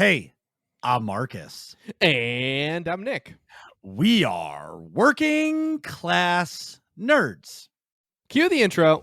Hey, I'm Marcus. And I'm Nick. We are working class nerds. Cue the intro.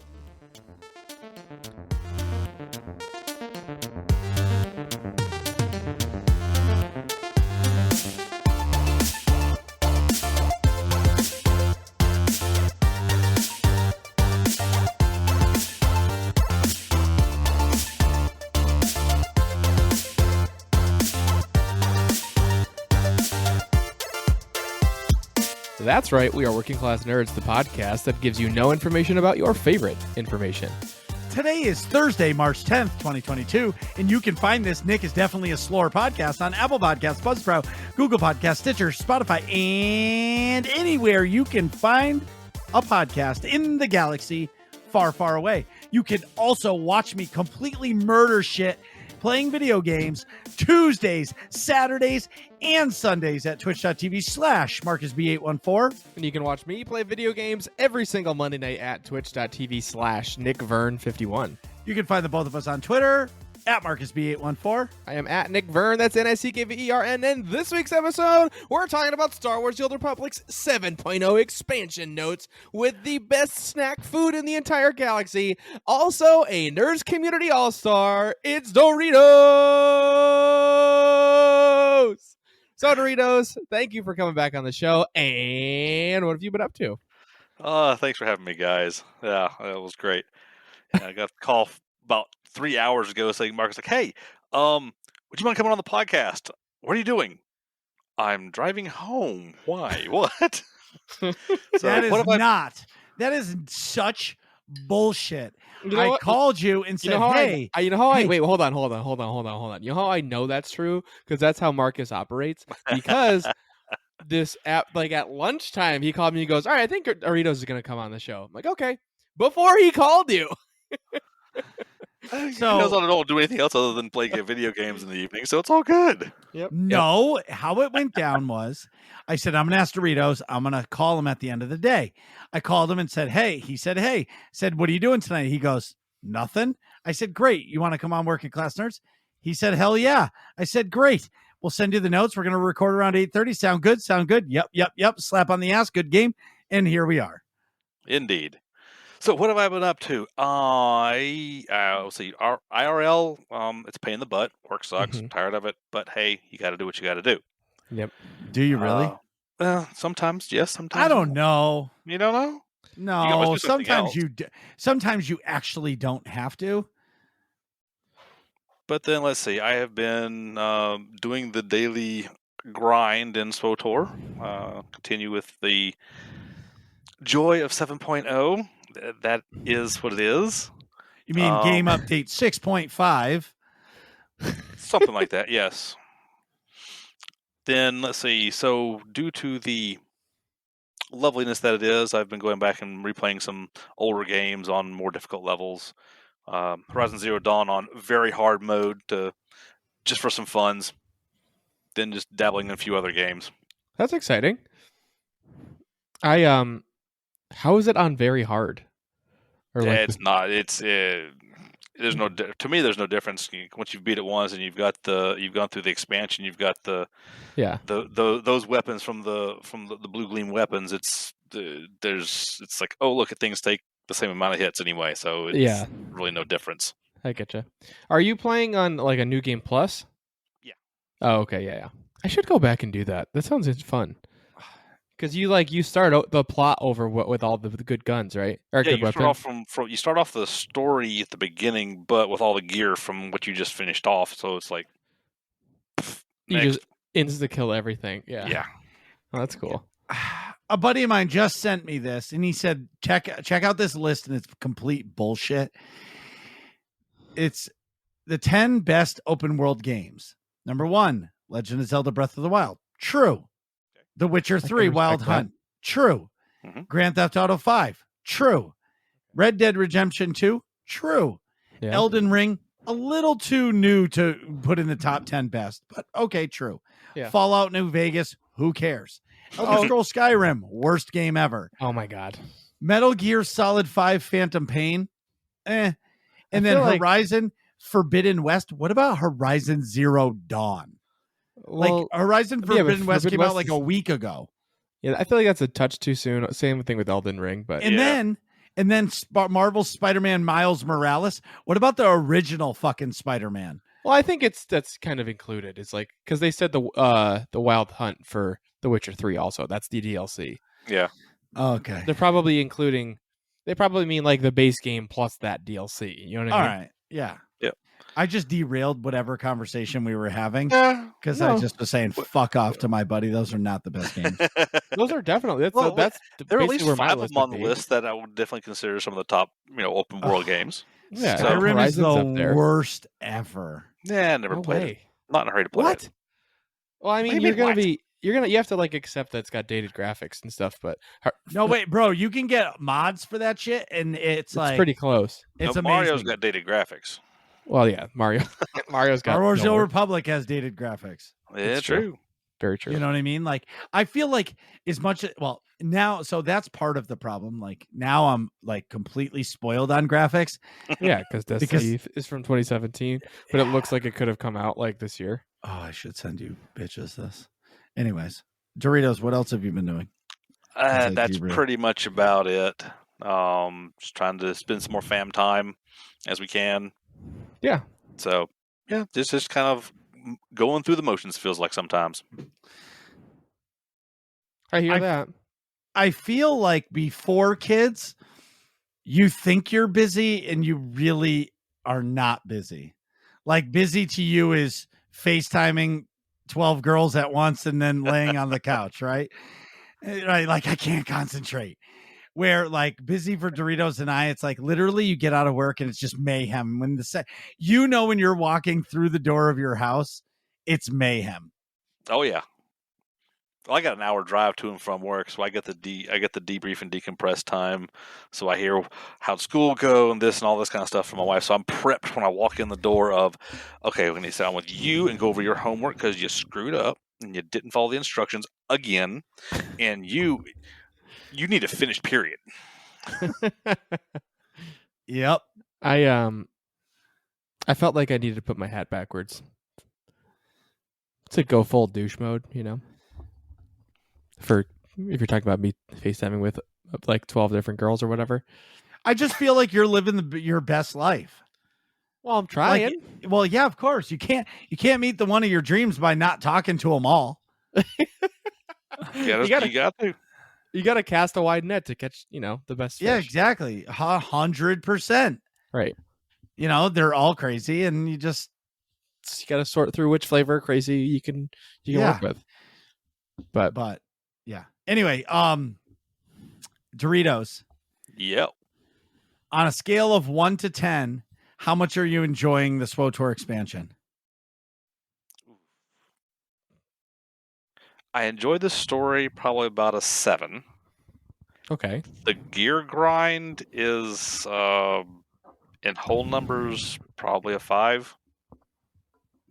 That's right, we are Working Class Nerds, the podcast that gives you no information about your favorite information. Today is Thursday, March 10th, 2022, and you can find this Nick is Definitely a SWTOR podcast on Apple Podcasts, Buzzsprout, Google Podcasts, Stitcher, Spotify, and anywhere you can find a podcast in the galaxy far, far away. You can also watch me completely murder shit playing video games Tuesdays, Saturdays, and Sundays at twitch.tv/MarcusB814. And you can watch me play video games every single Monday night at twitch.tv/NickVern51. You can find the both of us on Twitter at MarcusB814. I am at Nick Vern, that's NickVern, and this week's episode, we're talking about Star Wars The Old Republic's 7.0 expansion notes with the best snack food in the entire galaxy. Also, a Nerds Community All-Star, it's Doritos! So, Doritos, thank you for coming back on the show, and what have you been up to? Thanks for having me, guys. Yeah, that was great. I got a call about 3 hours ago saying, Marcus, like, hey, would you mind coming on the podcast? What are you doing? I'm driving home. Why? What? So that is such bullshit. I called you and said, hey. Wait, hold on. You know how I know that's true? Because that's how Marcus operates. Because this app, like at lunchtime, he called me and he goes, all right, I think Doritos is going to come on the show. I'm like, okay. Before he called you. So he knows I don't do anything else other than play video games in the evening, so it's all good. Yep. No, how it went down was I said, I'm going to ask Doritos. I'm going to call him at the end of the day. I called him and said, hey. He said, hey. I said, what are you doing tonight? He goes, nothing. I said, great. You want to come on Working Class Nerds? He said, hell yeah. I said, great. We'll send you the notes. We're going to record around 8:30. Sound good? Sound good? Yep. Slap on the ass. Good game. And here we are. Indeed. So what have I been up to? Let's see, IRL, it's a pain in the butt. Work sucks. I'm tired of it. But hey, you got to do what you got to do. Yep. Do you really? Sometimes, yes. Sometimes I don't know. You don't know? No. Sometimes sometimes you actually don't have to. But then let's see. I have been doing the daily grind in SWTOR. Continue with the joy of 7.0. That is what it is. You mean game update 6.5? Something like that, yes. Then, let's see. So, due to the loveliness that it is, I've been going back and replaying some older games on more difficult levels. Horizon Zero Dawn on very hard mode just for some funs. Then just dabbling in a few other games. That's exciting. How is it on very hard? Or it's not. There's no. To me, there's no difference. Once you've beat it once and you've gone through the expansion, you've got those weapons from the blue gleam weapons. It's like, oh, look, things take the same amount of hits anyway, so it's really no difference. I getcha. Are you playing on like a New Game Plus? Yeah. Oh, okay, yeah. I should go back and do that. That sounds fun. Because you start the plot over with all the good guns, right? Or yeah, you start off you start off the story at the beginning, but with all the gear from what you just finished off. So it's like you just insta kill everything. Yeah. Yeah. Oh, that's cool. A buddy of mine just sent me this, and he said, check out this list, and it's complete bullshit. It's the 10 best open world games. Number 1, Legend of Zelda Breath of the Wild. True. The Witcher 3 Wild Hunt. True. Grand Theft Auto 5. True. Red Dead Redemption 2. True. Yeah. Elden Ring, a little too new to put in the top 10 best, but okay, true. Yeah. Fallout New Vegas, who cares? Elder Scrolls Skyrim, worst game ever. Oh my god. Metal Gear Solid 5 Phantom Pain, And then Horizon Forbidden West. What about Horizon Zero Dawn? Well, like Horizon Forbidden West Forbidden came West out like a week ago. Yeah, I feel like that's a touch too soon. Same thing with Elden Ring, but and then Marvel's Spider-Man Miles Morales. What about the original fucking Spider-Man? Well, I think that's kind of included. It's like because they said the Wild Hunt for The Witcher 3 also. That's the DLC. Yeah. Okay. They're probably including. They probably mean like the base game plus that DLC. You know what I mean? All right. Yeah. Yep. I just derailed whatever conversation we were having because No. I just was saying fuck off to my buddy. Those are not the best games. Those are definitely that's there are at basically least where my 5 of list them on would the be. list that I would definitely consider some of the top, open world games. Yeah, So- Skyrim is Horizon's the up there. worst ever. Yeah, I never No played way. it. Not in a hurry to play What? it. Well, I mean, What do you mean, you have to like accept that it's got dated graphics and stuff, but No, wait, bro. You can get mods for that shit, and it's like pretty close. It's No, amazing. Mario's got dated graphics. Well, yeah, Mario's got Star Wars: The no Old work. Republic has dated graphics. Yeah, It's true. Very true. You know what I mean? Like, I feel like as much now, so that's part of the problem. Like now, I'm like completely spoiled on graphics. Yeah, because Destiny is from 2017, but it looks like it could have come out like this year. Oh, I should send you bitches this. Anyways, Doritos, what else have you been doing? That's pretty much about it. Just trying to spend some more fam time as we can. Yeah. So, yeah, just kind of going through the motions feels like sometimes. I hear that. I feel like before kids, you think you're busy and you really are not busy. Like busy to you is FaceTiming 12 girls at once and then laying on the couch, right? Right. Like I can't concentrate. Where like busy for Doritos and I, it's like literally you get out of work and it's just mayhem. When when you're walking through the door of your house, it's mayhem. Oh yeah. Well, I got an hour drive to and from work, so I get the debrief and decompress time. So I hear how'd school go and this and all this kind of stuff from my wife. So I'm prepped when I walk in the door of, okay, we need to sit down with you and go over your homework because you screwed up and you didn't follow the instructions again, and you need to finish. Period. Yep. I felt like I needed to put my hat backwards. It's a go full douche mode, For if you're talking about me FaceTiming with like 12 different girls or whatever. I just feel like you're living your best life. Well, I'm trying. Well, yeah, of course. You can't meet the one of your dreams by not talking to them all. Yeah, you got to. You got to cast a wide net to catch, the best fish. Yeah, exactly. 100%. Right. They're all crazy and you got to sort through which flavor crazy you can work with. But yeah. Anyway, Doritos. Yep. On a scale of 1 to 10, how much are you enjoying the SWTOR expansion? I enjoyed the story probably about a 7. Okay. The gear grind is in whole numbers probably a 5.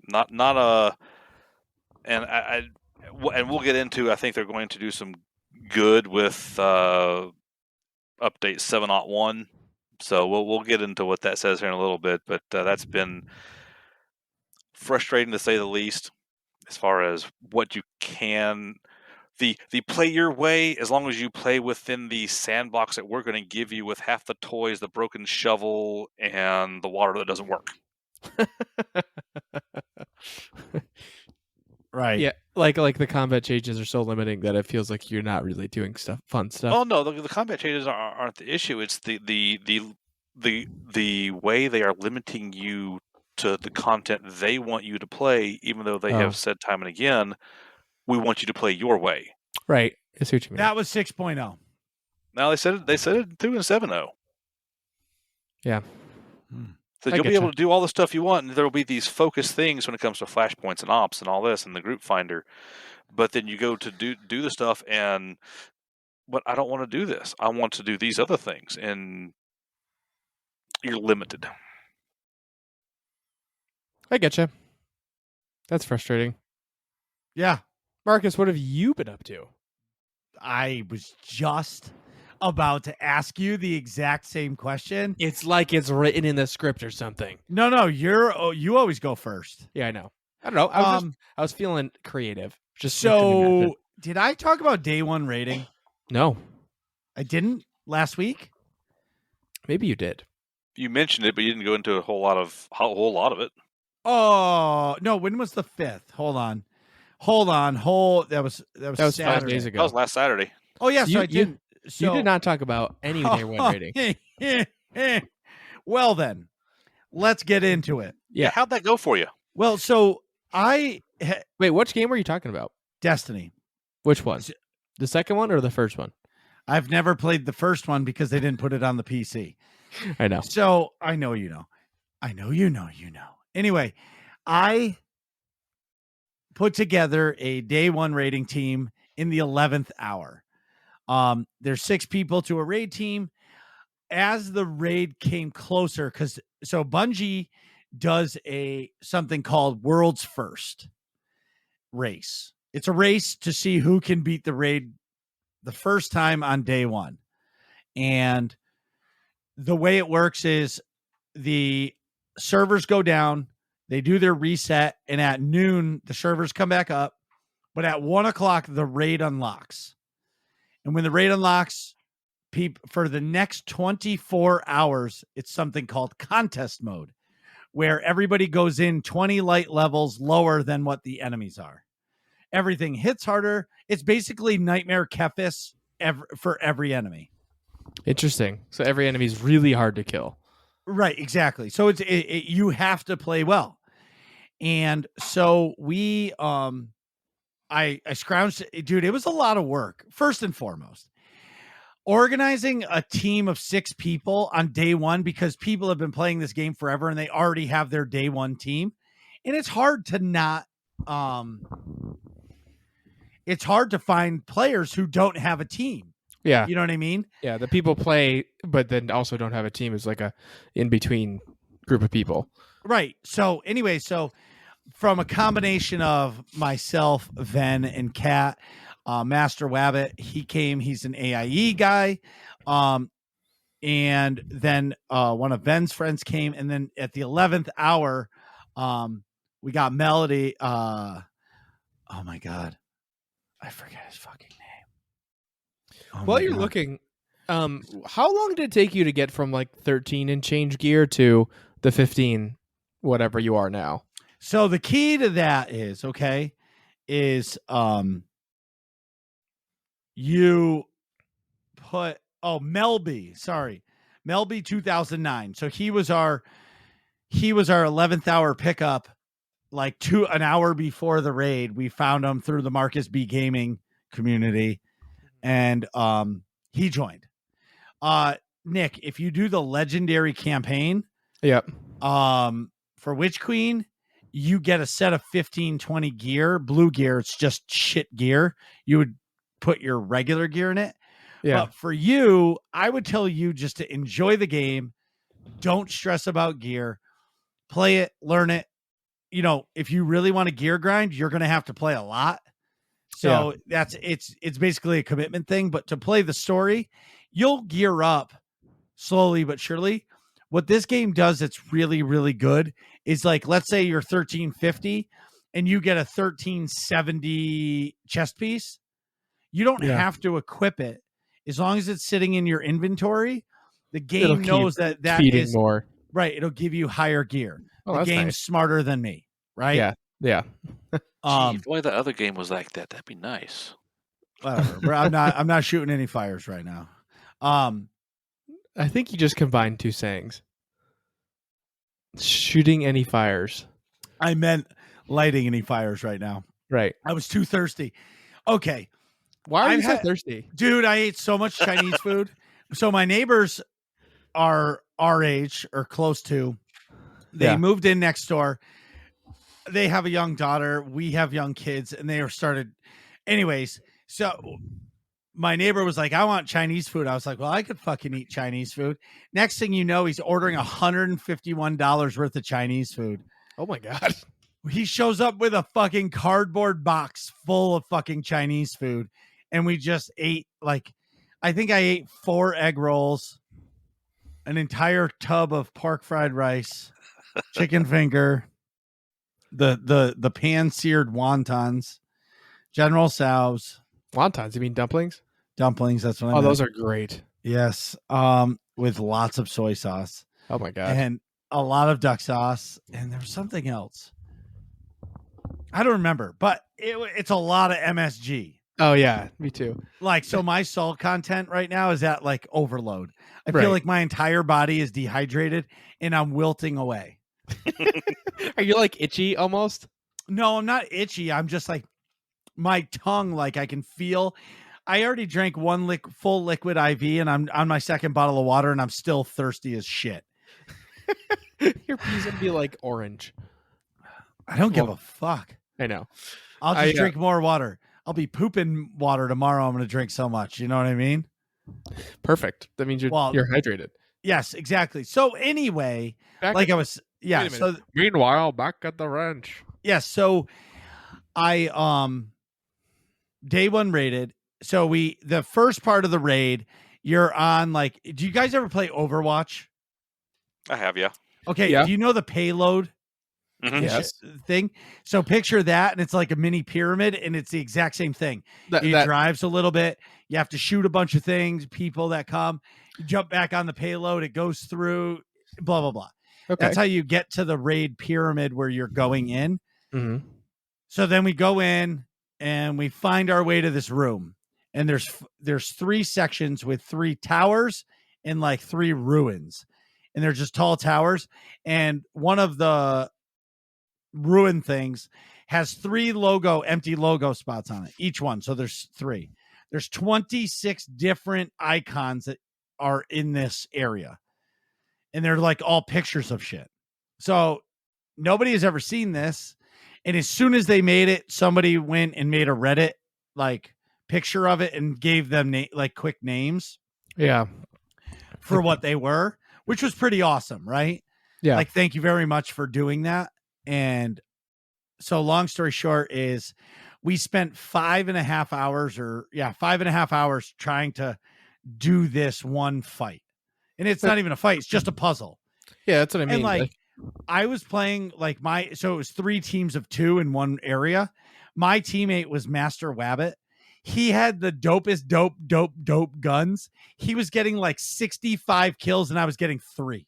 Not a, and we'll get into. I think they're going to do some good with update 7.1. So we'll get into what that says here in a little bit. But that's been frustrating to say the least. As far as what you can, the play your way, as long as you play within the sandbox that we're going to give you with half the toys, the broken shovel, and the water that doesn't work. Right. Yeah, like the combat changes are so limiting that it feels like you're not really doing fun stuff. Oh no, the combat changes aren't the issue. It's the way they are limiting you to the content they want you to play, even though they have said time and again, we want you to play your way. Right. I see what you mean. That was 6.0. Now they said it 2 and 7.0. Yeah. So you'll be able to do all the stuff you want, and there will be these focused things when it comes to flashpoints and ops and all this and the group finder. But then you go to do the stuff but I don't want to do this. I want to do these other things, and you're limited. I get you. That's frustrating. Yeah. Marcus, what have you been up to? I was just about to ask you the exact same question. It's like it's written in the script or something. No, you always go first. Yeah, I know. I don't know. I was feeling creative. Just so. Did I talk about day one rating? No, I didn't last week. Maybe you did. You mentioned it, but you didn't go into a whole lot of it. Oh no! When was the 5th? Hold on. That was Saturday. 5 days ago. That was last Saturday. Oh yeah, so I didn't. You did not talk about any day one rating. Well then, let's get into it. Yeah. How'd that go for you? Well, so wait. Which game were you talking about? Destiny. Which one? The second one or the first one? I've never played the first one because they didn't put it on the PC. I know. So I know you know. I know you know you know. Anyway, I put together a day one rating team in the 11th hour. There's 6 people to a raid team. As the raid came closer, so Bungie does something called World's First race. It's a race to see who can beat the raid the first time on day one. And the way it works is the servers go down, they do their reset, and at noon, the servers come back up. But at 1:00, the raid unlocks. And when the raid unlocks, for the next 24 hours, it's something called contest mode, where everybody goes in 20 light levels lower than what the enemies are. Everything hits harder. It's basically Nightmare Kephis for every enemy. Interesting. So every enemy is really hard to kill. Right, exactly. So you have to play well. And so we I scrounged, dude, it was a lot of work. First and foremost, organizing a team of 6 people on day one, because people have been playing this game forever and they already have their day one team. And it's hard to not it's hard to find players who don't have a team. Yeah. You know what I mean? Yeah. The people play, but then also don't have a team is like a in-between group of people. Right. So anyway, from a combination of myself, Ven, and Kat, Master Wabbit, he came, he's an AIE guy. And then one of Ven's friends came. And then at the 11th hour, we got Melody. Oh my God. I forget his fucking name. While you're looking, how long did it take you to get from like 13 and change gear to the 15, whatever you are now? So the key to that is you put Melby 2009. So he was our 11th hour pickup, like an hour before the raid. We found him through the Marcus B Gaming community, and he joined. Nick, if you do the legendary campaign, yep, for Witch Queen, you get a set of 15-20 gear, blue gear. It's just shit gear. You would put your regular gear in it. Yeah. But for you, I would tell you just to enjoy the game. Don't stress about gear. Play it, learn it. You know, if you really want to gear grind, you're going to have to play a lot. So it's basically a commitment thing. But to play the story, you'll gear up slowly but surely. What this game does that's really, really good is, like, let's say you're 1350 and you get a 1370 chest piece. You don't have to equip it. As long as it's sitting in your inventory, the game knows that is more. Right. It'll give you higher gear. Oh, the game's smarter than me. Right. Yeah. If only the other game was like that, that'd be nice. Whatever. I'm not shooting any fires right now. I think you just combined two sayings. Shooting any fires. I meant lighting any fires right now. Right. I was too thirsty. Okay. Why are you so thirsty? Dude, I ate so much Chinese food. So my neighbors are our age or close to. They moved in next door. They have a young daughter. We have young kids, and they started. Anyways, so my neighbor was like, I want Chinese food. I was like, well, I could fucking eat Chinese food. Next thing you know, he's ordering $151 worth of Chinese food. Oh my God. He shows up with a fucking cardboard box full of fucking Chinese food. And we just ate, like, I think I ate 4 egg rolls, an entire tub of pork fried rice, chicken finger, the pan seared wontons, General Tso's. Wontons, you mean dumplings? Dumplings, that's what I Oh, meant. those are great. Yes. With lots of soy sauce. Oh my god. And a lot of duck sauce. And there was something else. I don't remember, but it's a lot of MSG. Oh yeah, me too. Like, so my salt content right now is at like overload. I Right. feel like my entire body is dehydrated and I'm wilting away. Are you like itchy almost? No, I'm not itchy. I'm just like my tongue, like I can feel. I already drank one full liquid IV and I'm on my second bottle of water and I'm still thirsty as shit. Your pee's gonna be like orange. I don't give a fuck. I know. I'll just drink more water. I'll be pooping water tomorrow. I'm going to drink so much. You know what I mean? Perfect. That means you're hydrated. Yes, exactly. So anyway, Meanwhile, back at the ranch. Yes. So I day 1 raided. So the first part of the raid, you're on like. Do you guys ever play Overwatch? I have, yeah. Okay. Yeah. Do you know the payload? Mm-hmm. Yes. Thing. So picture that, and it's like a mini pyramid, and it's the exact same thing. It drives a little bit. You have to shoot a bunch of things, people that come. You jump back on the payload. It goes through. Blah blah blah. Okay. That's how you get to the raid pyramid where you're going in. Mm-hmm. So then we go in and we find our way to this room, and there's 3 sections with 3 towers and like 3 ruins, and they're just tall towers, and one of the ruin things has 3 empty logo spots on it, each one. So there's 3. There's 26 different icons that are in this area, and they're like all pictures of shit. So nobody has ever seen this. And as soon as they made it, somebody went and made a Reddit like picture of it and gave them like quick names. Yeah. For what they were, which was pretty awesome, right? Yeah. Like, thank you very much for doing that. And so long story short is we spent 5.5 hours trying to do this one fight. And it's not even a fight. It's just a puzzle. Yeah, that's what I mean. And like I was playing like so it was 3 teams of 2 in one area. My teammate was Master Wabbit. He had the dopest dope guns. He was getting like 65 kills and I was getting 3.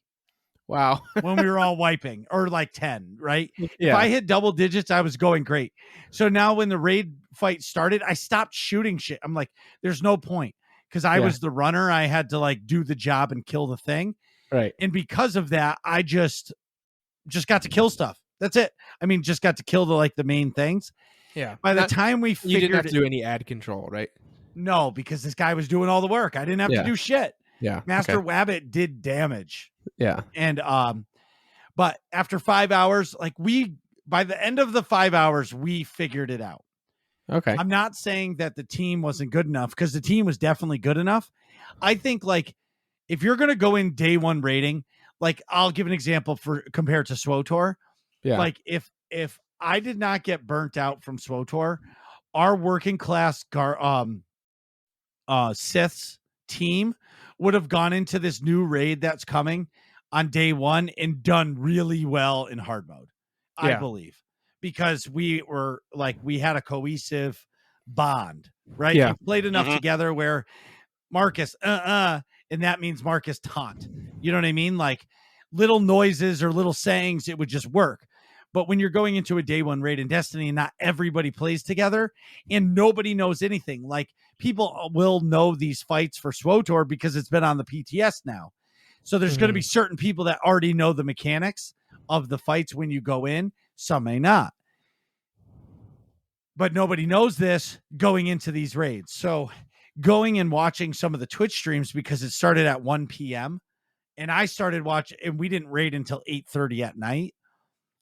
Wow. When we were all wiping, or like 10, right? Yeah. If I hit double digits, I was going great. So now when the raid fight started, I stopped shooting shit. I'm like, there's no point, because I was the runner. I had to like do the job and kill the thing. Right. And because of that, I just got to kill stuff. That's it. I mean, just got to kill the main things. Yeah. By the time we figured, you didn't have to do any ad control, right? No, because this guy was doing all the work. I didn't have to do shit. Yeah. Master Wabbit did damage. Yeah. And but after 5 hours, by the end of the 5 hours, we figured it out. Okay. I'm not saying that the team wasn't good enough, because the team was definitely good enough. I think if you're gonna go in day 1 rating, I'll give an example compared to SWTOR. Yeah. If I did not get burnt out from SWTOR, our working class Sith's team would have gone into this new raid that's coming on day 1 and done really well in hard mode. I believe, because we were we had a cohesive bond, right? Yeah. We played enough together where Marcus, and that means Marcus taunt. You know what I mean? Like little noises or little sayings, it would just work. But when you're going into a day 1 raid in Destiny and not everybody plays together and nobody knows anything, people will know these fights for SWTOR because it's been on the PTS now. So there's going to be certain people that already know the mechanics of the fights when you go in. Some may not. But nobody knows this going into these raids. So going and watching some of the Twitch streams, because it started at 1 p.m. and I started watching, and we didn't raid until 8:30 at night.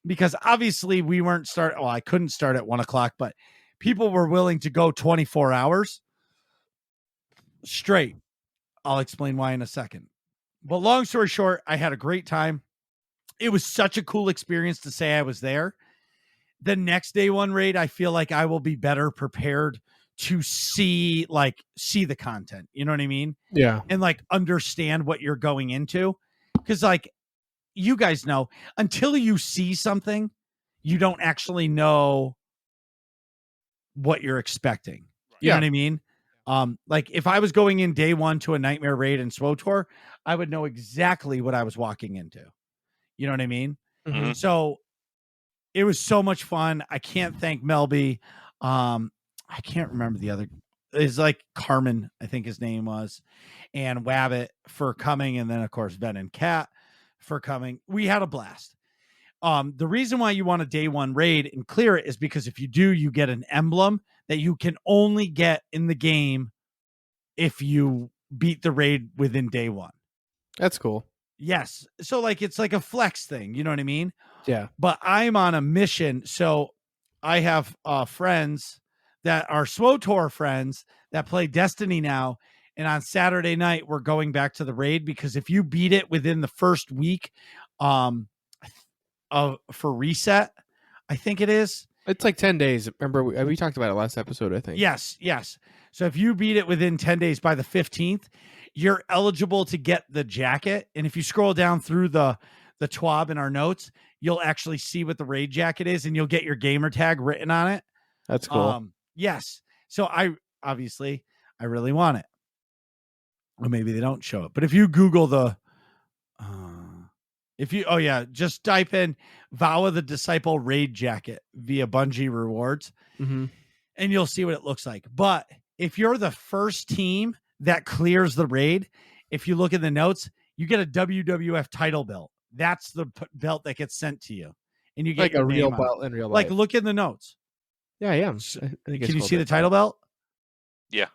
Because obviously we weren't I couldn't start at 1 o'clock, but people were willing to go 24 hours straight. I'll explain why in a second. But long story short, I had a great time. It was such a cool experience to say I was there. The next day 1 raid, I feel like I will be better prepared to see the content. You know what I mean? Yeah. And like understand what you're going into. Because like you guys know, until you see something, you don't actually know what you're expecting. You know what I mean? Like if I was going in day one to a Nightmare Raid in SWTOR, I would know exactly what I was walking into. You know what I mean? Mm-hmm. So it was so much fun. I can't thank Melby. I can't remember the other. It's like Carmen, I think his name was, and Wabbit for coming, and then of course Ben and Kat for coming. We had a blast. The reason why you want a day one raid and clear it is because if you do, you get an emblem that you can only get in the game if you beat the raid within day one. That's cool. Yes. So like it's like a flex thing, you know what I mean? Yeah. But I'm on a mission. So I have friends that are SWTOR friends that play Destiny now. And on Saturday night, we're going back to the raid because if you beat it within the first week, for reset, I think it is. It's like 10 days. Remember, we talked about it last episode, I think. Yes. So if you beat it within 10 days by the 15th, you're eligible to get the jacket. And if you scroll down through the TWAB in our notes, you'll actually see what the raid jacket is and you'll get your gamer tag written on it. That's cool. Yes. So I really want it. Or maybe they don't show it. But if you Google just type in Vow of the Disciple raid jacket via Bungie Rewards, and you'll see what it looks like. But if you're the first team that clears the raid, if you look in the notes, you get a WWF title belt. That's the belt that gets sent to you, and you get like a real belt in real life. Like look in the notes. Yeah, I am. Can you see the title belt? Yeah.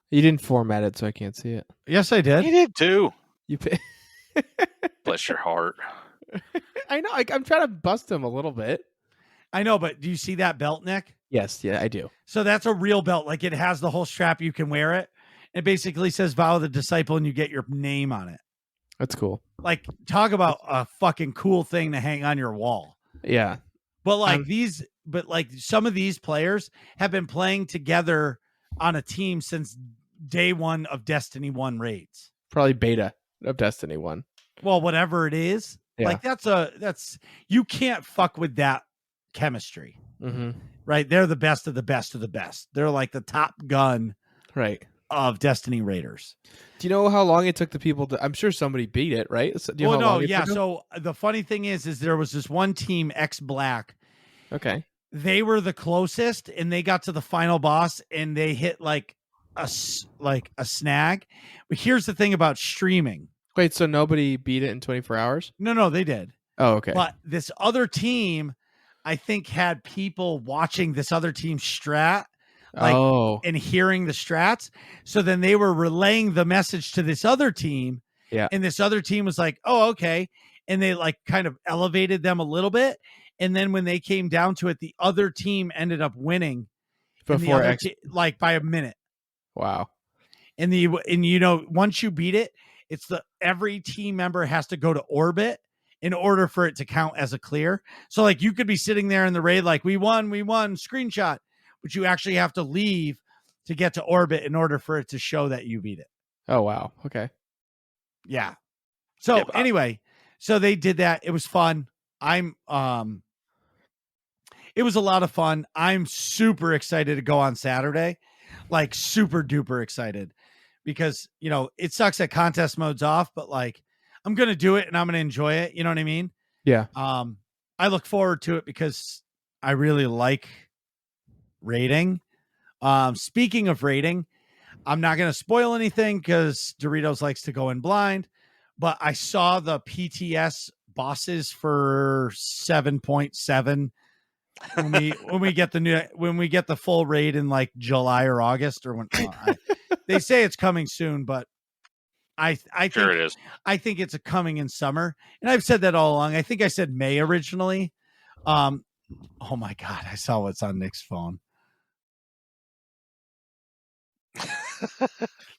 You didn't format it, so I can't see it. Yes, I did. You did too. You pay. Bless your heart. I know. I'm trying to bust him a little bit. I know, but do you see that belt, Nick? Yes, yeah, I do. So that's a real belt. Like it has the whole strap. You can wear it. It basically says Vow of the Disciple, and you get your name on it. That's cool. Like, talk about a fucking cool thing to hang on your wall. Yeah. But like some of these players have been playing together on a team since day one of Destiny 1 raids. Probably beta of Destiny 1. Well, whatever it is. Yeah. Like that's you can't fuck with that chemistry. Right? They're the best of the best of the best. They're like the top gun of Destiny Raiders. Do you know how long it took the people to... I'm sure somebody beat it, right? Do you know how long it took them? So the funny thing is there was this one team, X-Black. Okay. They were the closest, and they got to the final boss, and they hit like a snag. But here's the thing about streaming. Wait, so nobody beat it in 24 hours? No, they did. Oh, okay. But this other team, I think, had people watching this other team's strat. And hearing the strats. So then they were relaying the message to this other team. Yeah. And this other team was like, oh, okay. And they like kind of elevated them a little bit. And then when they came down to it, the other team ended up winning before like by a minute. Wow. And you know, once you beat it, it's every team member has to go to orbit in order for it to count as a clear. So like you could be sitting there in the raid, like we won, screenshot. But you actually have to leave to get to orbit in order for it to show that you beat it. Oh, wow. Okay. Yeah. So anyway, so they did that. It was fun. It was a lot of fun. I'm super excited to go on Saturday, like super duper excited because, you know, it sucks that contest mode's off, but like I'm going to do it and I'm going to enjoy it. You know what I mean? Yeah. I look forward to it because I really like rating. Speaking of rating, I'm not going to spoil anything because Doritos likes to go in blind, but I saw the PTS bosses for 7.7 when we get the full raid in like July or August or when they say it's coming soon, but I think sure it is. I think it's coming in summer, and I've said that all along. I think I said May originally. Oh my God, I saw what's on Nick's phone.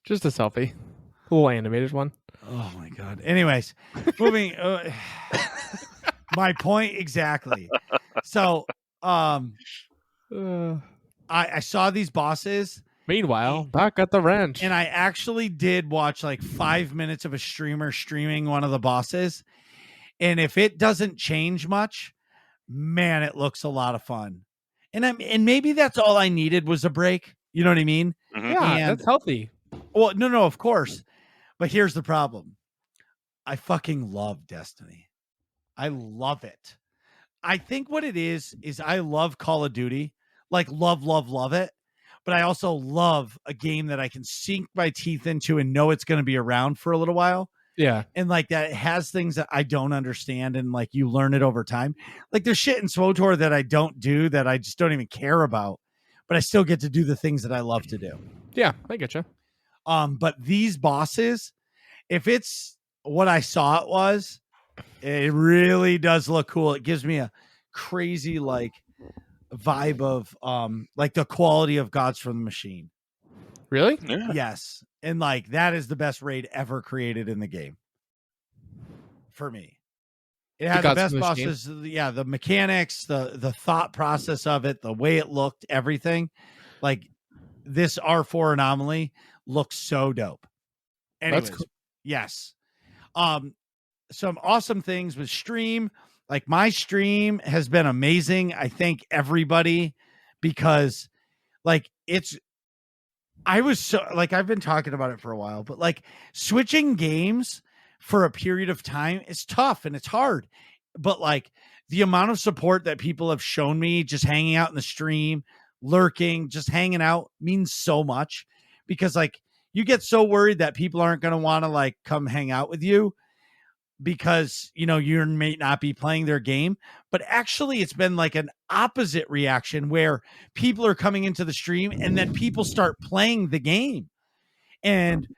Just a selfie, a little animated one. Oh my God. Anyways, moving. My point exactly. So, I I saw these bosses. Meanwhile, back at the ranch. And I actually did watch like 5 minutes of a streamer streaming one of the bosses. And if it doesn't change much, man, it looks a lot of fun. And maybe that's all I needed was a break. You know what I mean? Mm-hmm. Yeah, that's healthy. Well, no, of course. But here's the problem. I fucking love Destiny. I love it. I think what it is I love Call of Duty. Like love it. But I also love a game that I can sink my teeth into and know it's going to be around for a little while. Yeah. And like that it has things that I don't understand and like you learn it over time. Like there's shit in SWTOR that I don't do that I just don't even care about, but I still get to do the things that I love to do. Yeah, I get you. But these bosses, if it's what I saw it was, it really does look cool. It gives me a crazy like vibe of like the quality of Gods from the Machine. Really? Yeah. Yes. And like that is the best raid ever created in the game. For me. It had the best bosses, the mechanics, the thought process of it, the way it looked, everything. Like this R4 anomaly looks so dope. Anyways, that's cool. Yes. Some awesome things with stream. Like my stream has been amazing. I thank everybody because like I've been talking about it for a while, but like switching games for a period of time is tough and it's hard. But like the amount of support that people have shown me just hanging out in the stream, lurking, just hanging out means so much because like you get so worried that people aren't going to want to like come hang out with you because, you know, you may not be playing their game, but actually it's been like an opposite reaction where people are coming into the stream and then people start playing the game. And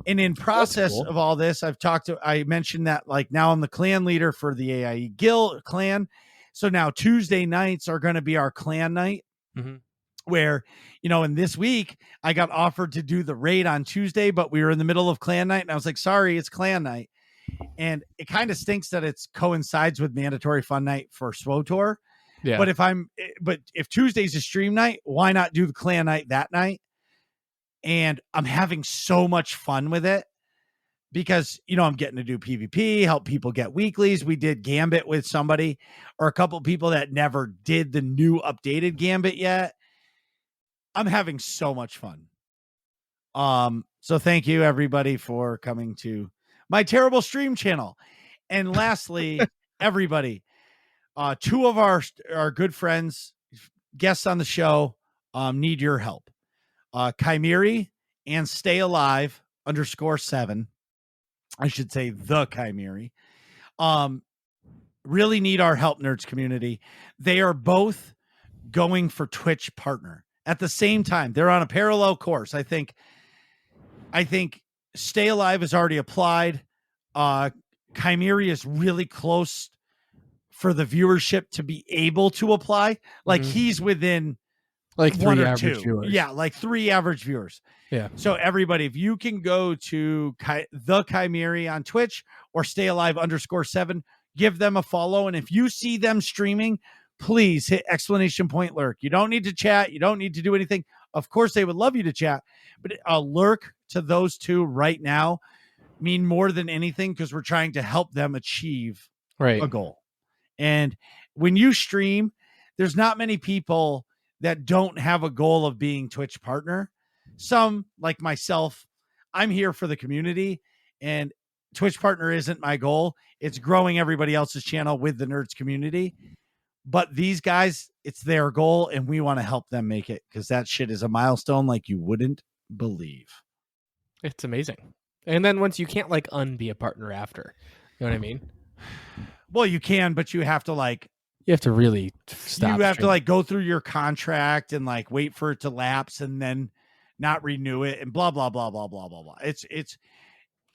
in process of all this, I mentioned that like now I'm the clan leader for the AIE Guild clan. So now Tuesday nights are going to be our clan night where, you know, in this week I got offered to do the raid on Tuesday, but we were in the middle of clan night and I was like, sorry, it's clan night. And it kind of stinks that it coincides with mandatory fun night for SWTOR. Yeah. But if Tuesday's a stream night, why not do the clan night that night? And I'm having so much fun with it because, you know, I'm getting to do PvP, help people get weeklies. We did Gambit with somebody or a couple of people that never did the new updated Gambit yet. I'm having so much fun. So thank you everybody for coming to my terrible stream channel. And lastly, everybody, two of our good friends, guests on the show, need your help. Chimeri and Stay Alive _7. I should say the Chimeri. Really need our help, nerds community. They are both going for Twitch partner at the same time. They're on a parallel course. I think Stay Alive has already applied. Chimeri is really close for the viewership to be able to apply. Like he's within like 1 3 or average 2. viewers. Yeah, like 3 average viewers. Yeah. So everybody, if you can go to the Chimeri on Twitch or Stay Alive _7, give them a follow. And if you see them streaming, please hit ! lurk. You don't need to chat. You don't need to do anything. Of course, they would love you to chat, but a lurk to those two right now mean more than anything because we're trying to help them achieve a goal. And when you stream, there's not many people that don't have a goal of being Twitch partner. Some, like myself, I'm here for the community, and Twitch partner isn't my goal. It's growing everybody else's channel with the nerds community. But these guys, it's their goal, and we want to help them make it because that shit is a milestone like you wouldn't believe. It's amazing. And then once you can't like unbe a partner after, you know what I mean? Well, you can, but you have to like, you have to really stop. You have to like go through your contract and like wait for it to lapse and then not renew it and blah, blah, blah, blah, blah, blah, blah.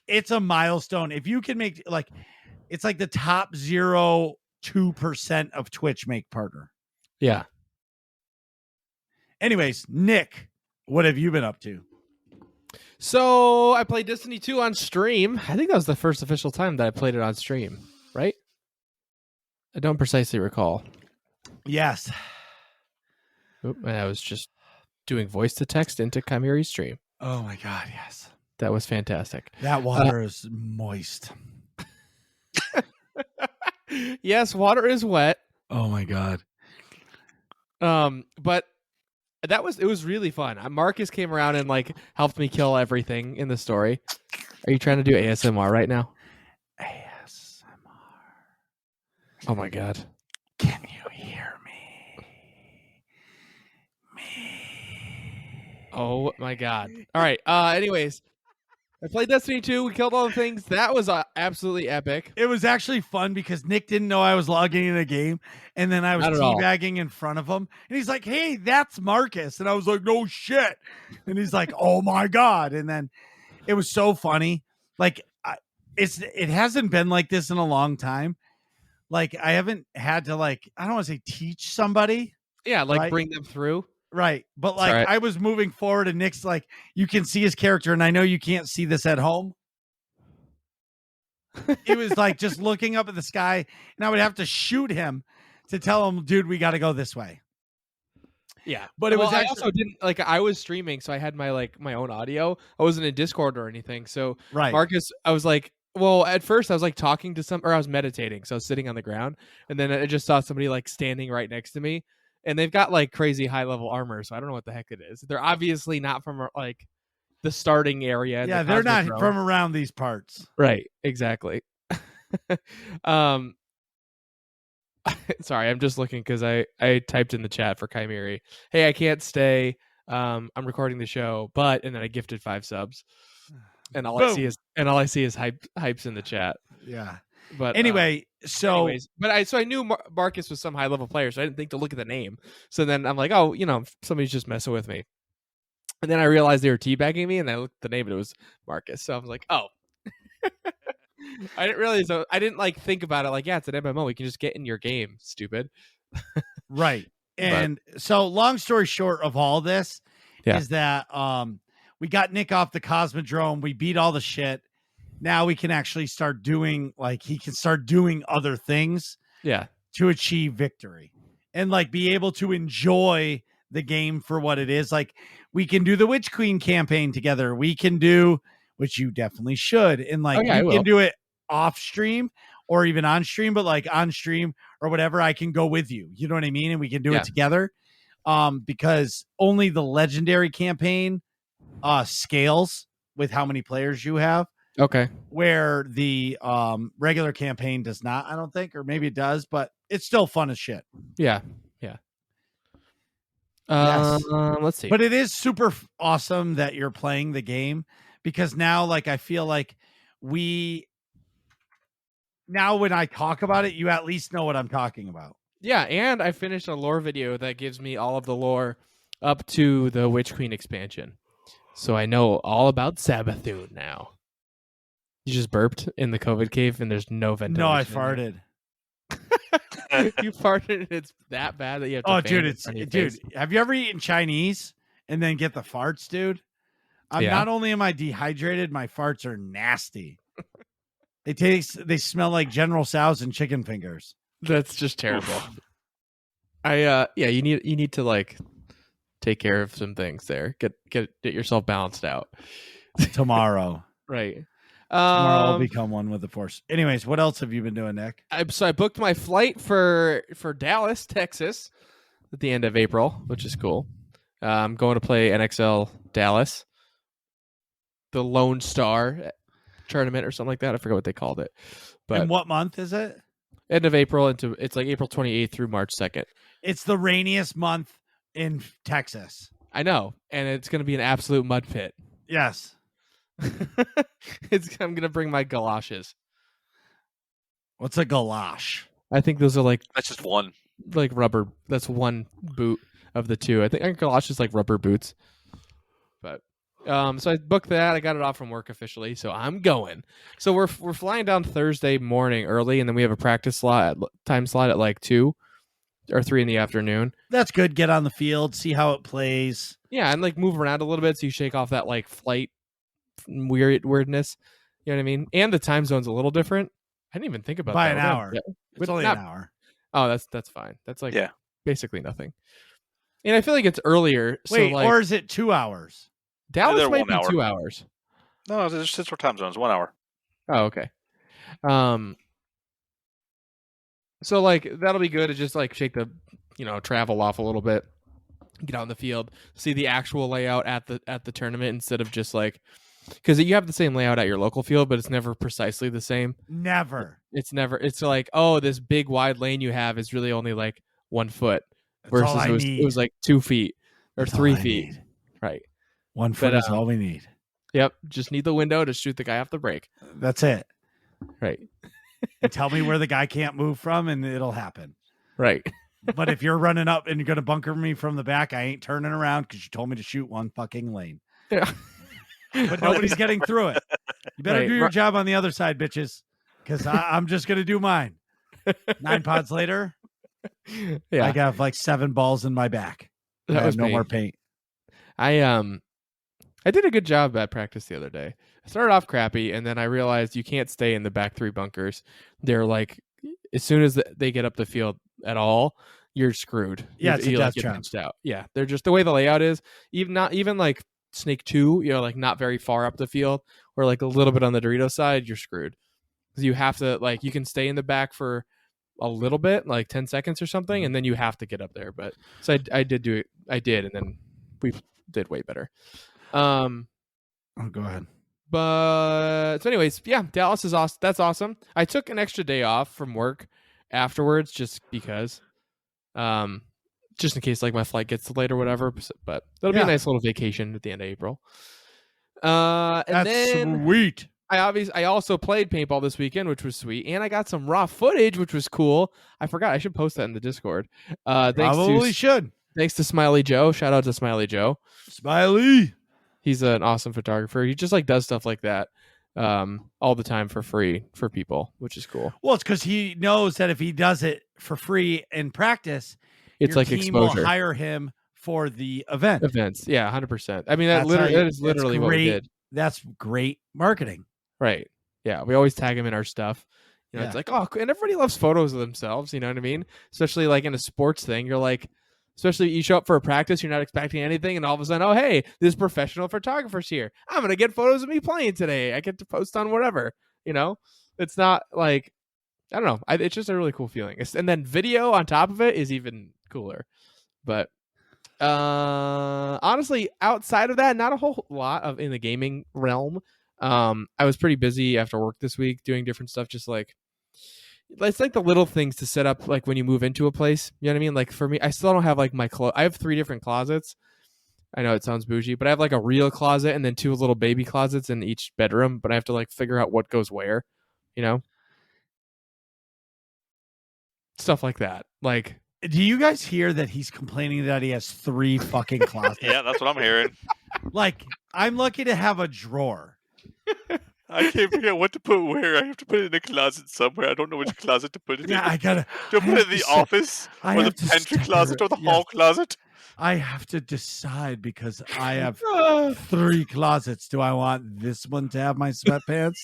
It's a milestone. If you can make like, it's like the top 0.02% of Twitch make partner. Yeah. Anyways, Nick, what have you been up to? So I played Destiny 2 on stream. I think that was the first official time that I played it on stream, right? I don't precisely recall. Yes. Oop, I was just doing voice to text into Chimeri's stream. Oh my God, yes. That was fantastic. That water is moist. Yes, water is wet. Oh my God. But it was really fun. Marcus came around and like helped me kill everything in the story. Are you trying to do ASMR right now? ASMR. Oh my God. Can you hear me? Oh my God. All right. Anyways, I played Destiny 2. We killed all the things. That was absolutely epic. It was actually fun because Nick didn't know I was logging in a game, and then I was teabagging in front of him, and he's like, "Hey, that's Marcus," and I was like, "No shit," and he's like, "Oh my God," and then it was so funny. Like, it hasn't been like this in a long time. Like, I haven't had to I don't want to say teach somebody. Yeah, like right? bring them through. Right. But like right. I was moving forward and Nick's like, you can see his character, and I know you can't see this at home. He was like just looking up at the sky, and I would have to shoot him to tell him, dude, we got to go this way. Yeah. But it was I also didn't I was streaming, so I had my own audio. I wasn't in Discord or anything. So right. Marcus, I was like, well, at first I was like talking to I was meditating. So I was sitting on the ground, and then I just saw somebody like standing right next to me. And they've got like crazy high level armor, so I don't know what the heck it is. They're obviously not from like the starting area. Yeah, they're not from around these parts. Right, exactly. Sorry, I'm just looking because I typed in the chat for Chimeri. Hey, I can't stay. I'm recording the show, but and then I gifted 5 subs, and all I see is hypes in the chat. Yeah. But anyway, so I knew Marcus was some high level player, so I didn't think to look at the name. So then I'm like, oh, somebody's just messing with me. And then I realized they were teabagging me, and I looked at the name, and it was Marcus. So I was like, oh. I didn't realize. I didn't think about it. Like, yeah, it's an MMO. We can just get in your game, stupid. Right. And so, long story short of all this is that we got Nick off the Cosmodrome. We beat all the shit. Now we can actually start doing he can start doing other things to achieve victory and be able to enjoy the game for what it is. Like, we can do the Witch Queen campaign together. We can do, which you definitely should, and we can do it off stream or even on stream, but on stream or whatever, I can go with you. You know what I mean? And we can do it together. Because only the legendary campaign scales with how many players you have. Okay. Where the regular campaign does not, I don't think, or maybe it does, but it's still fun as shit. Yeah. Yeah. Yes. Let's see. But it is super awesome that you're playing the game, because now I feel like when I talk about it, you at least know what I'm talking about. Yeah, and I finished a lore video that gives me all of the lore up to the Witch Queen expansion. So I know all about Sabathoon now. You just burped in the COVID cave and there's no ventilation. No, I farted. You farted and it's that bad that you have to dude, have you ever eaten Chinese and then get the farts, dude? Not only am I dehydrated, my farts are nasty. They smell like General Tso's and chicken fingers. That's just terrible. You need to take care of some things there. Get yourself balanced out. Tomorrow. Right. Tomorrow I'll become one with the Force. Anyways, what else have you been doing, Nick? So I booked my flight for Dallas, Texas at the end of April, which is cool. I'm going to play NXL Dallas, the Lone Star tournament or something like that. I forget what they called it. But and what month is it? End of April it's April 28th through March 2nd. It's the rainiest month in Texas. I know, and it's going to be an absolute mud pit. Yes. I'm going to bring my galoshes. What's a galosh? I think those are that's just one. Rubber. That's one boot of the two. I think galoshes rubber boots. But so I booked that. I got it off from work officially, so I'm going. So we're flying down Thursday morning early, and then we have a practice time slot at 2 or 3 in the afternoon. That's good. Get on the field, see how it plays. Yeah, and move around a little bit so you shake off that flight weirdness. You know what I mean? And the time zone's a little different. I didn't even think about by that. An hour. It's only an hour. Oh, that's fine. That's basically nothing. And I feel like it's earlier. Wait, so like, or is it 2 hours? Dallas They're might 1 be hour. 2 hours. No, it's just for time zones. 1 hour. Oh, okay. So like that'll be good to just like shake the travel off a little bit, get out in the field, see the actual layout at the tournament instead of just like, because you have the same layout at your local field, but it's never precisely the same. Never. It's never. It's like, oh, this big wide lane you have is really only like 1 foot, versus it was like 2 feet or That's 3 all I feet. need. Right. 1 foot is all we need. Yep. Just need the window to shoot the guy off the break. That's it. Right. And tell me where the guy can't move from, and it'll happen. Right. But if you're running up and you're going to bunker me from the back, I ain't turning around because you told me to shoot 1 fucking lane. Yeah. But nobody's getting through it. You better do your job on the other side, bitches, because I'm just going to do mine. 9 pods later, yeah, I got like 7 balls in my back. I have no more paint. I did a good job at practice the other day. I started off crappy, and then I realized you can't stay in the back 3 bunkers. They're like, as soon as they get up the field at all, you're screwed. Yeah, it's a death get trap. pinched out. Yeah, they're just the way the layout is. Even like Snake 2, like not very far up the field, or like a little bit on the Doritos side, you're screwed. Because you have to, like, you can stay in the back for a little bit, like 10 seconds or something, and then you have to get up there. But so I did do it. I did, and then we did way better. Oh, go ahead. But so anyways, yeah, Dallas is awesome. That's awesome. I took an extra day off from work afterwards just because, just in case like my flight gets delayed or whatever. But that'll be a nice little vacation at the end of April. And that's then sweet. I also played paintball this weekend, which was sweet, and I got some raw footage, which was cool. I forgot I should post that in the Discord. Probably should. Thanks to Smiley Joe. Shout out to Smiley Joe. Smiley. He's an awesome photographer. He just like does stuff like that all the time for free for people, which is cool. Well, it's because he knows that if he does it for free in practice, it's like team exposure. Will hire him for the events. Yeah, 100%. I mean, that is literally what we did. That's great marketing. Right. Yeah, we always tag him in our stuff. It's like, oh, and everybody loves photos of themselves. You know what I mean? Especially like in a sports thing, you're like. Especially you show up for a practice, you're not expecting anything, and all of a sudden, oh, hey, this professional photographer's here. I'm going to get photos of me playing today. I get to post on whatever, It's not like, I don't know. It's just a really cool feeling. And then video on top of it is even cooler. But honestly, outside of that, not a whole lot in the gaming realm. I was pretty busy after work this week doing different stuff, just like, it's like the little things to set up, like when you move into a place. You know what I mean? Like for me, I still don't have like my clothes. I have 3 different closets. I know it sounds bougie, but I have like a real closet and then 2 little baby closets in each bedroom. But I have to like figure out what goes where, stuff like that. Like, do you guys hear that he's complaining that he has 3 fucking closets? Yeah, that's what I'm hearing. Like, I'm lucky to have a drawer. I can't figure out what to put where. I have to put it in a closet somewhere. I don't know which closet to put it in. Yeah, I gotta. Do I put it in the office or the pantry closet or the hall closet? I have to decide because I have 3 closets. Do I want this one to have my sweatpants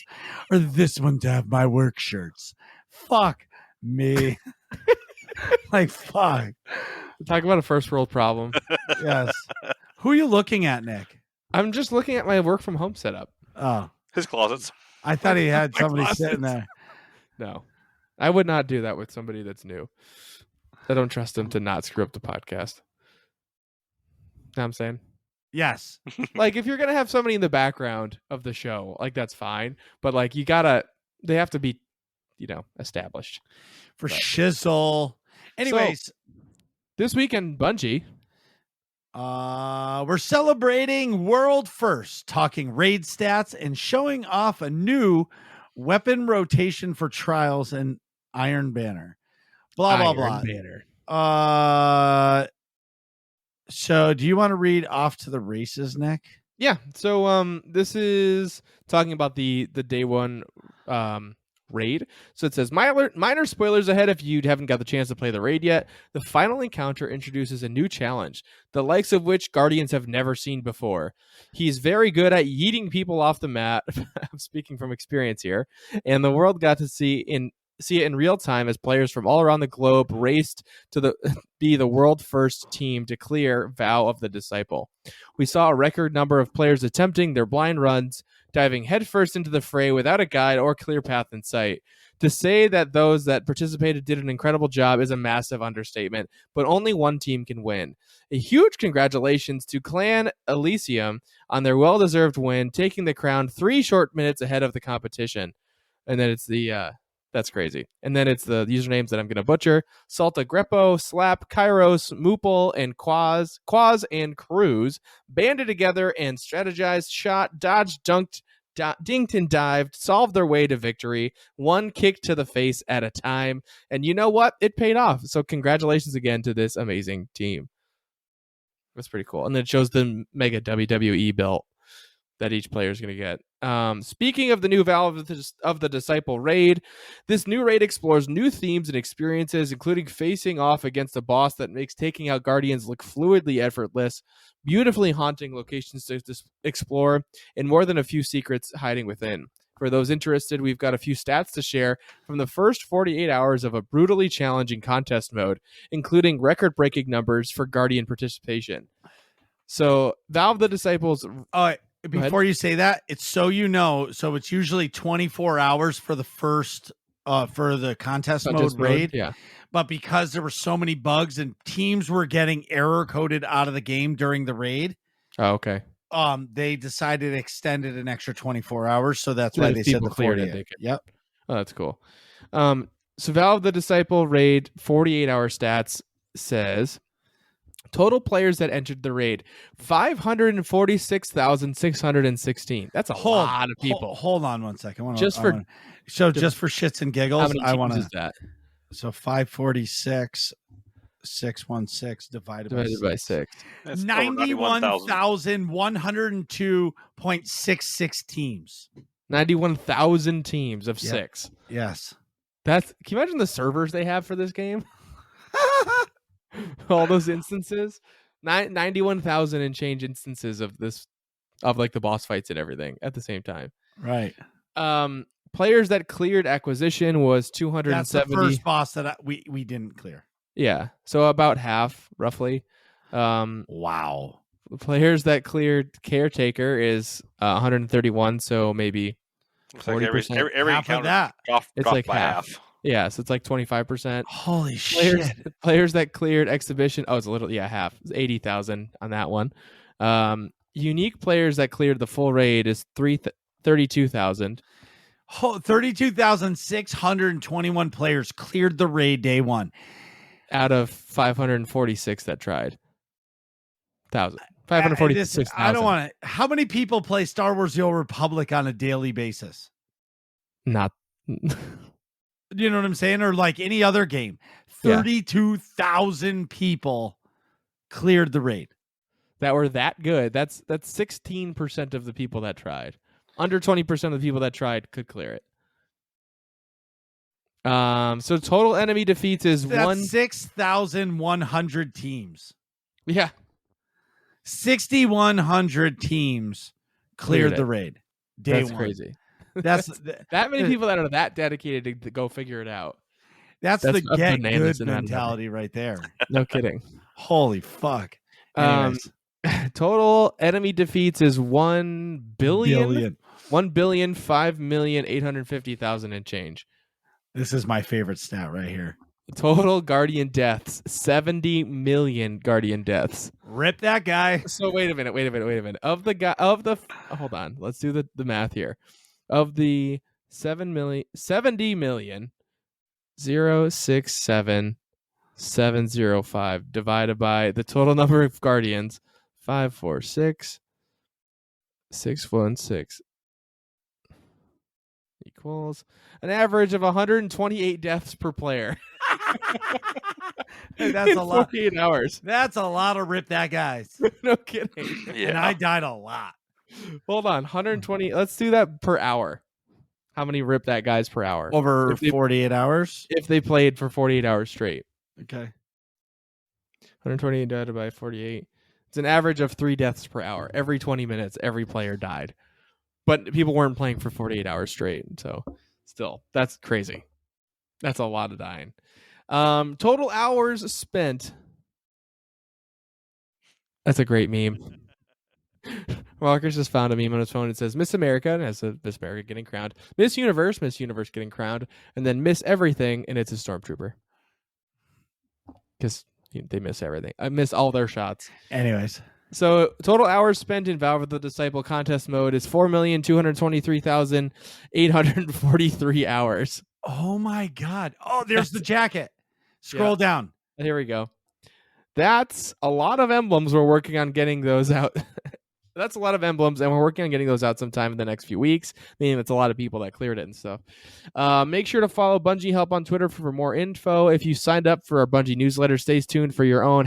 or this one to have my work shirts? Fuck me. Like, fuck. Talk about a first world problem. Yes. Who are you looking at, Nick? I'm just looking at my work from home setup. Oh. His closets. I thought he had somebody sitting there. No. I would not do that with somebody that's new. I don't trust him to not screw up the podcast. Know what I'm saying? Yes. Like, if you're going to have somebody in the background of the show, like, that's fine. But, like, they have to be, established. For shizzle. Anyways. So, this weekend, Bungie. We're celebrating World First, talking raid stats and showing off a new weapon rotation for Trials and Iron Banner. Blah, blah, blah. Banner. So do you want to read off to the races, Nick? Yeah. So this is talking about the day one raid. So it says, minor spoilers ahead if you haven't got the chance to play the raid yet. The final encounter introduces a new challenge, the likes of which Guardians have never seen before. He's very good at yeeting people off the mat. I'm speaking from experience here. And the world got to see see it in real time as players from all around the globe raced to be the world first team to clear Vow of the Disciple. We saw a record number of players attempting their blind runs, diving headfirst into the fray without a guide or clear path in sight. To say that those that participated did an incredible job is a massive understatement, but only one team can win. A huge congratulations to Clan Elysium on their well-deserved win, taking the crown 3 short minutes ahead of the competition. And then it's the that's crazy. And then it's the usernames that I'm going to butcher: Salta Grepo, Slap, Kairos, Moople, and Quaz and Cruz banded together and strategized, shot, dodged, dunked, dinked and dived, solved their way to victory, one kick to the face at a time. And you know what? It paid off. So congratulations again to this amazing team. That's pretty cool. And then it shows the mega WWE belt that each player is going to get. Speaking of the new Vow of the Disciple raid, this new raid explores new themes and experiences, including facing off against a boss that makes taking out Guardians look fluidly effortless, beautifully haunting locations to explore, and more than a few secrets hiding within. For those interested, we've got a few stats to share from the first 48 hours of a brutally challenging contest mode, including record-breaking numbers for Guardian participation. So, Vow of the Disciples... Before you say that, it's so it's usually 24 hours for the first for the contest mode raid. Yeah. But because there were so many bugs and teams were getting error coded out of the game during the raid. Oh, okay. They decided to extend it an extra 24 hours, so that's why they said the 48. Yep. Oh, that's cool. So Vow of the Disciple raid 48-hour stats says total players that entered the raid 546,616. That's a lot of people. Hold on one second. Just for shits and giggles, how many teams is that? So 546,616 divided by 6. 91,102.66 teams. 91,000 teams of 6. Yes. Can you imagine the servers they have for this game? All those instances, 91,000 and change instances of this, of like the boss fights and everything at the same time. Right. Players that cleared acquisition was 270. That's the first boss that we didn't clear. Yeah, so about half, roughly. Wow. Players that cleared caretaker is 131, so maybe 40%. Every half of that. It's like half. Yeah, so it's like 25%. Holy shit. Players that cleared exhibition. Oh, it's a little, half. It's 80,000 on that one. Unique players that cleared the full raid is 32,000. 32,621 players cleared the raid day one. Out of 546 that tried. 546,000. I don't want to. How many people play Star Wars The Old Republic on a daily basis? Not... You know what I'm saying? Or like any other game. 32,000 people cleared the raid. That were that good. That's 16% of the people that tried. Under 20% of the people that tried could clear it. So total enemy defeats is 6,100 teams. Yeah. 6,100 teams cleared the raid. That's crazy. That's that many people that are that dedicated to go figure it out. That's the get good mentality right there. No kidding. Holy fuck. Anyways. Total enemy defeats is 1 billion. 1,005,850,000 and change. This is my favorite stat right here. Total Guardian deaths, 70 million Guardian deaths. Rip that guy. So wait a minute. Hold on. Let's do the math here. Of the 70 million 0.67705 divided by the total number of Guardians, 546,616 equals an average of 128 deaths per player. That's a lot. 48 hours. That's a lot of rip that guys. No kidding. Yeah. And I died a lot. Hold on, 120. Let's do that per hour. How many rip that guys per hour? Over 48 hours? If they played for 48 hours straight. Okay. 128 divided by 48. It's an average of 3 deaths per hour. Every 20 minutes, every player died. But people weren't playing for 48 hours straight. So still, that's crazy. That's a lot of dying. Total hours spent. That's a great meme. Walker's just found a meme on his phone. It says Miss America, and it has Miss America getting crowned. Miss Universe getting crowned. And then Miss Everything, and it's a Stormtrooper. Because they miss everything. I miss all their shots. Anyways. So total hours spent in Valve of the Disciple contest mode is 4,223,843 hours. Oh my God. Oh, there's the jacket. Scroll down. Here we go. That's a lot of emblems. We're working on getting those out. That's a lot of emblems, and we're working on getting those out sometime in the next few weeks. Meaning it's a lot of people that cleared it and stuff. Make sure to follow Bungie Help on Twitter for more info. If you signed up for our Bungie newsletter, stay tuned for your own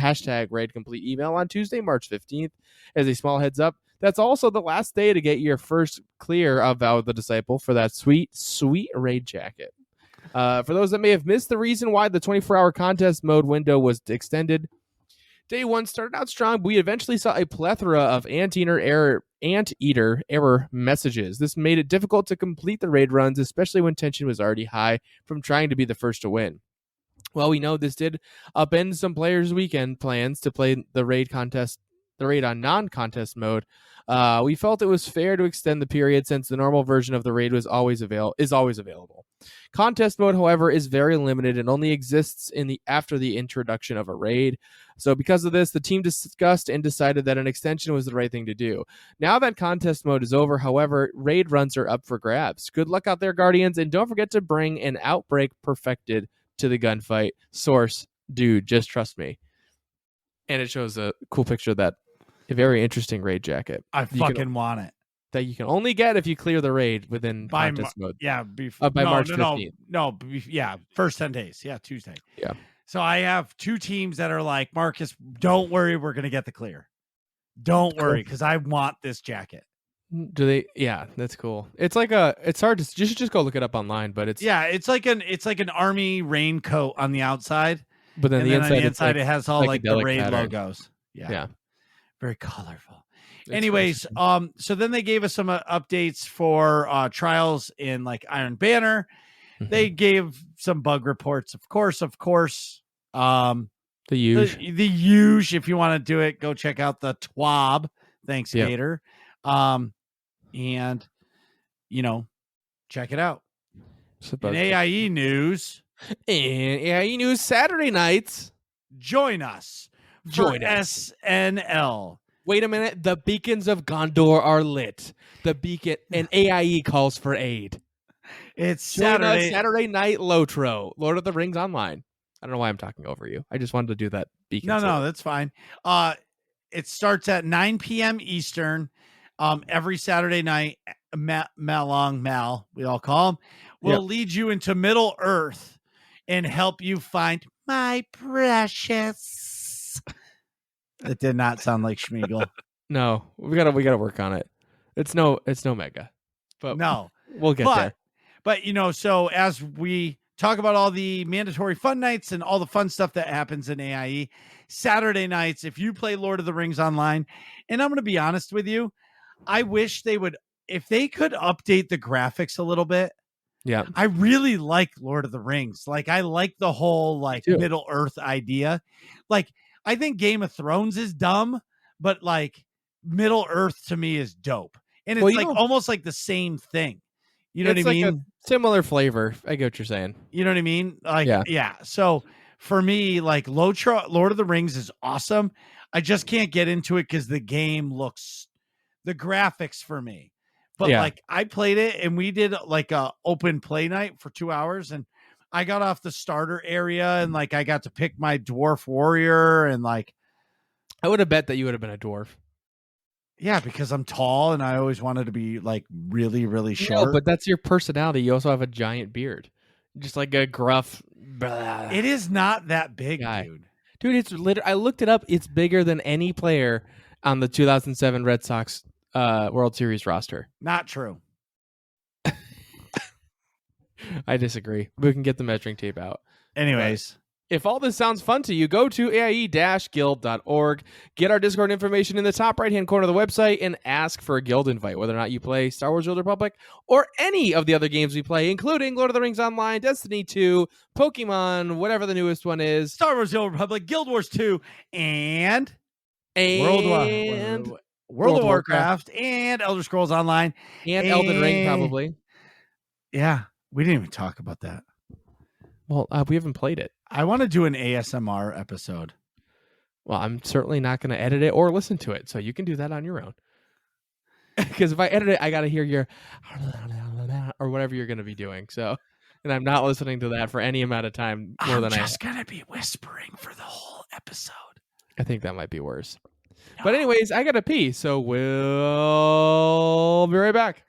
#Raid Complete email on Tuesday, March 15th. As a small heads up, that's also the last day to get your first clear of Vow of the Disciple for that sweet, sweet raid jacket. For those that may have missed the reason why the 24-hour contest mode window was extended, Day 1 started out strong, but we eventually saw a plethora of anteater error messages. This made it difficult to complete the raid runs, especially when tension was already high from trying to be the first to win. Well, we know this did upend some players' weekend plans to play the raid on non-contest mode. We felt it was fair to extend the period since the normal version of the raid is always available. Contest mode, however, is very limited and only exists after the introduction of a raid. So because of this, the team discussed and decided that an extension was the right thing to do. Now that contest mode is over, however, raid runs are up for grabs. Good luck out there, Guardians, and don't forget to bring an Outbreak Perfected to the gunfight. Source, dude, just trust me. And it shows a cool picture of that. A very interesting raid jacket. I fucking want it. That you can only get if you clear the raid within contest mode. Yeah, by March 15th. First 10 days. Yeah, Tuesday. Yeah. So I have two teams that are like, Marcus, don't worry, we're going to get the clear. Don't worry, because I want this jacket. Do they? Yeah, that's cool. It's like it's hard to, you should just go look it up online, but it's like an army raincoat on the outside. But then, on the inside it has all like the raid pattern. logos. Yeah. Very colorful. It's Anyways, so then they gave us some updates for trials in like Iron Banner. Mm-hmm. They gave some bug reports, of course. The huge. If you want to do it, go check out the TWAB. Thanks, Gator. And check it out. In AIE news. In AIE news Saturday nights. Join us. SNL. Wait a minute. The beacons of Gondor are lit. The beacon and AIE calls for aid. It's Saturday night Lotro. Lord of the Rings Online. I don't know why I'm talking over you. I just wanted to do that beacon. No, that's fine. It starts at 9 p.m. Eastern. Every Saturday night. Mal, we all call him, will lead you into Middle Earth and help you find my precious. It did not sound like Schmeagol. No, we gotta work on it. It's no mega, but no, we'll get there. But so as we talk about all the mandatory fun nights and all the fun stuff that happens in AIE, Saturday nights, if you play Lord of the Rings online, and I'm going to be honest with you, I wish they would, if they could update the graphics a little bit. Yeah. I really like Lord of the Rings. Like, I like the whole Middle Earth idea. Like, I think Game of Thrones is dumb, but like Middle Earth to me is dope. And it's almost like the same thing. You know what I mean? Like a similar flavor. I get what you're saying. You know what I mean? Yeah. So for me, like Lord of the Rings is awesome. I just can't get into it because the game the graphics for me. But like I played it and we did like a open play night for 2 hours and I got off the starter area and like I got to pick my dwarf warrior and like I would have bet that you would have been a dwarf. Yeah, because I'm tall and I always wanted to be like really, really short. No, but that's your personality. You also have a giant beard. Just like a gruff. Blah. It is not that big, guy. Dude, it's I looked it up. It's bigger than any player on the 2007 Red Sox World Series roster. Not true. I disagree. We can get the measuring tape out. Anyways, If all this sounds fun to you, go to aie-guild.org, get our Discord information in the top right-hand corner of the website, and ask for a guild invite, whether or not you play Star Wars: The Old Republic or any of the other games we play, including Lord of the Rings Online, Destiny 2, Pokemon, whatever the newest one is, Star Wars: The Old Republic, Guild Wars 2, and World of Warcraft, and Elder Scrolls Online, and Elden Ring, probably. Yeah, we didn't even talk about that. Well, we haven't played it. I want to do an ASMR episode. Well, I'm certainly not going to edit it or listen to it, so you can do that on your own. Because if I edit it, I got to hear your or whatever you're going to be doing. So, and I'm not listening to that for any amount of time more than I'm just going to be whispering for the whole episode. I think that might be worse. No. But anyways, I got to pee, so we'll be right back.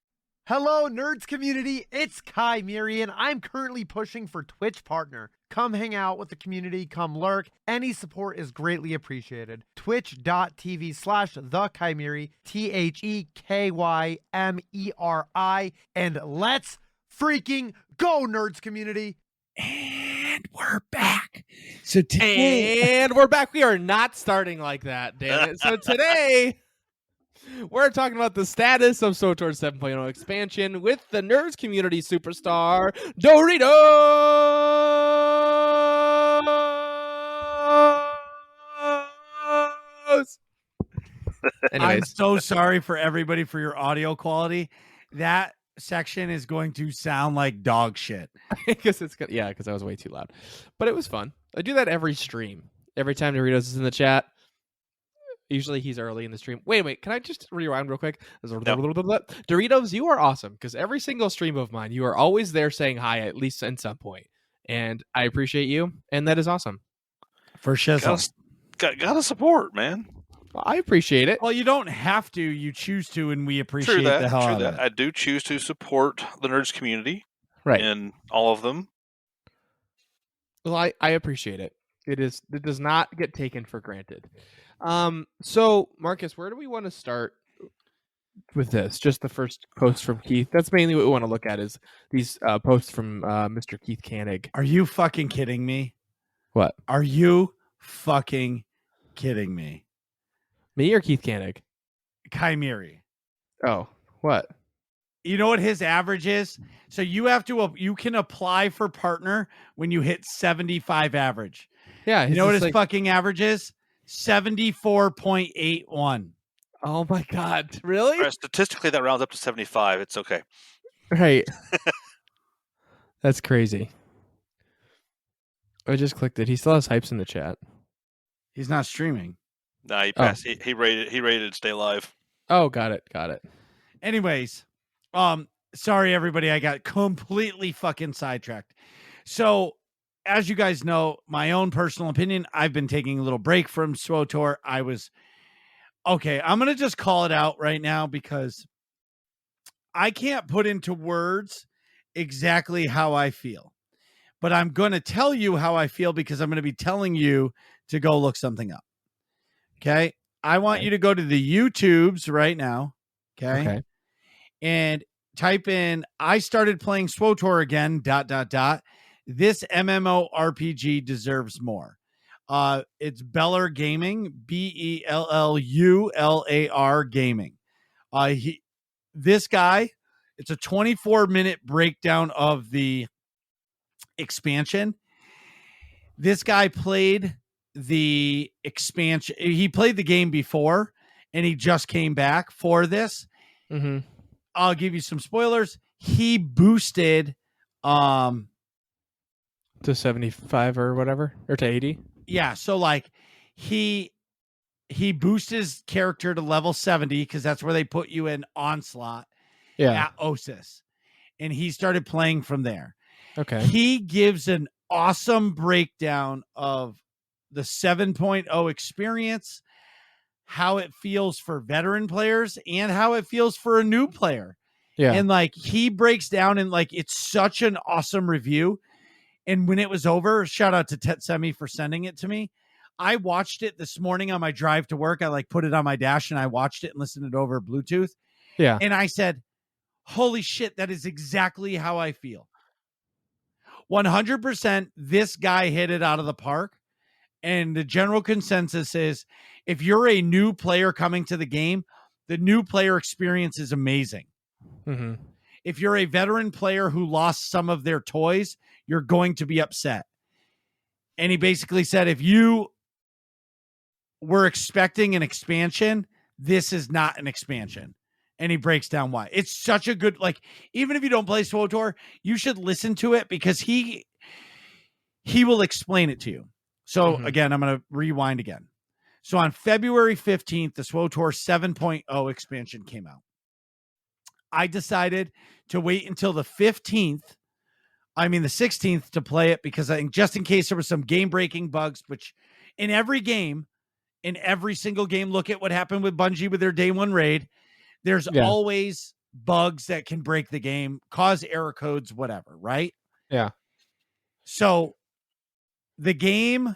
Hello, nerds community. It's Kai Miri, and I'm currently pushing for Twitch partner. Come hang out with the community, come lurk. Any support is greatly appreciated. Twitch.tv/theKaimiri, TheKymeri, and let's freaking go, nerds community. And we're back. So today, and we're back. We are not starting like that, damn it. So today, we're talking about the status of SWTOR 7.0 expansion with the nerds community superstar, Doritos. I'm so sorry for everybody for your audio quality. That section is going to sound like dog shit. because I was way too loud. But it was fun. I do that every stream. Every time Doritos is in the chat. Usually he's early in the stream. Wait, can I just rewind real quick? No. Doritos, you are awesome, because every single stream of mine, you are always there saying hi, at least at some point. And I appreciate you, and that is awesome. For shizzle. Gotta support, man. Well, I appreciate it. Well, you don't have to. You choose to, and we appreciate the hell out of it. I do choose to support the nerds community. Right. In all of them. Well, I appreciate it. It does not get taken for granted. So Marcus, where do we want to start with this? Just the first post from Keith. That's mainly what we want to look at is these posts from Mr. Keith Koenig. Are you fucking kidding me? What? Are you fucking kidding me? Me or Keith Koenig? Kai Miri. Oh, what? You know what his average is? So you can apply for partner when you hit 75 average. Yeah. You know what his fucking average is? 74.81. Oh my God. Really? Right, statistically, that rounds up to 75. It's okay. Right. That's crazy. I just clicked it. He still has hypes in the chat. He's not streaming. Nah, he passed. Oh. He rated stay live. Oh, got it. Anyways, sorry everybody, I got completely fucking sidetracked. So, as you guys know, my own personal opinion, I've been taking a little break from SWTOR. I'm going to just call it out right now because I can't put into words exactly how I feel. But I'm going to tell you how I feel because I'm going to be telling you to go look something up. Okay? I want you to go to the YouTubes right now. Okay? And type in, I started playing SWTOR again, ... This MMORPG deserves more. It's Beller Gaming, BELLULAR Gaming. This guy, it's a 24-minute breakdown of the expansion. This guy played the expansion. He played the game before, and he just came back for this. Mm-hmm. I'll give you some spoilers. He boosted to 75 or whatever, or to 80. Yeah, so like he boosted his character to level 70 because that's where they put you in Onslaught at Osis. And he started playing from there. Okay. He gives an awesome breakdown of the 7.0 experience, how it feels for veteran players, and how it feels for a new player. Yeah. And like he breaks down and like it's such an awesome review. And when it was over, shout out to Tetsemi for sending it to me. I watched it this morning on my drive to work. I like put it on my dash and I watched it and listened to it over Bluetooth. Yeah. And I said, holy shit, that is exactly how I feel. 100% this guy hit it out of the park. And the general consensus is if you're a new player coming to the game, the new player experience is amazing. Mm-hmm. If you're a veteran player who lost some of their toys, you're going to be upset. And he basically said, if you were expecting an expansion, this is not an expansion. And he breaks down why. It's such a good, like, even if you don't play SWTOR, you should listen to it because he will explain it to you. So again, I'm going to rewind again. So on February 15th, the SWTOR 7.0 expansion came out. I decided to wait until the 16th to play it because I think just in case there was some game-breaking bugs, which in every single game, look at what happened with Bungie with their day one raid. There's always bugs that can break the game, cause error codes, whatever, right? Yeah. So the game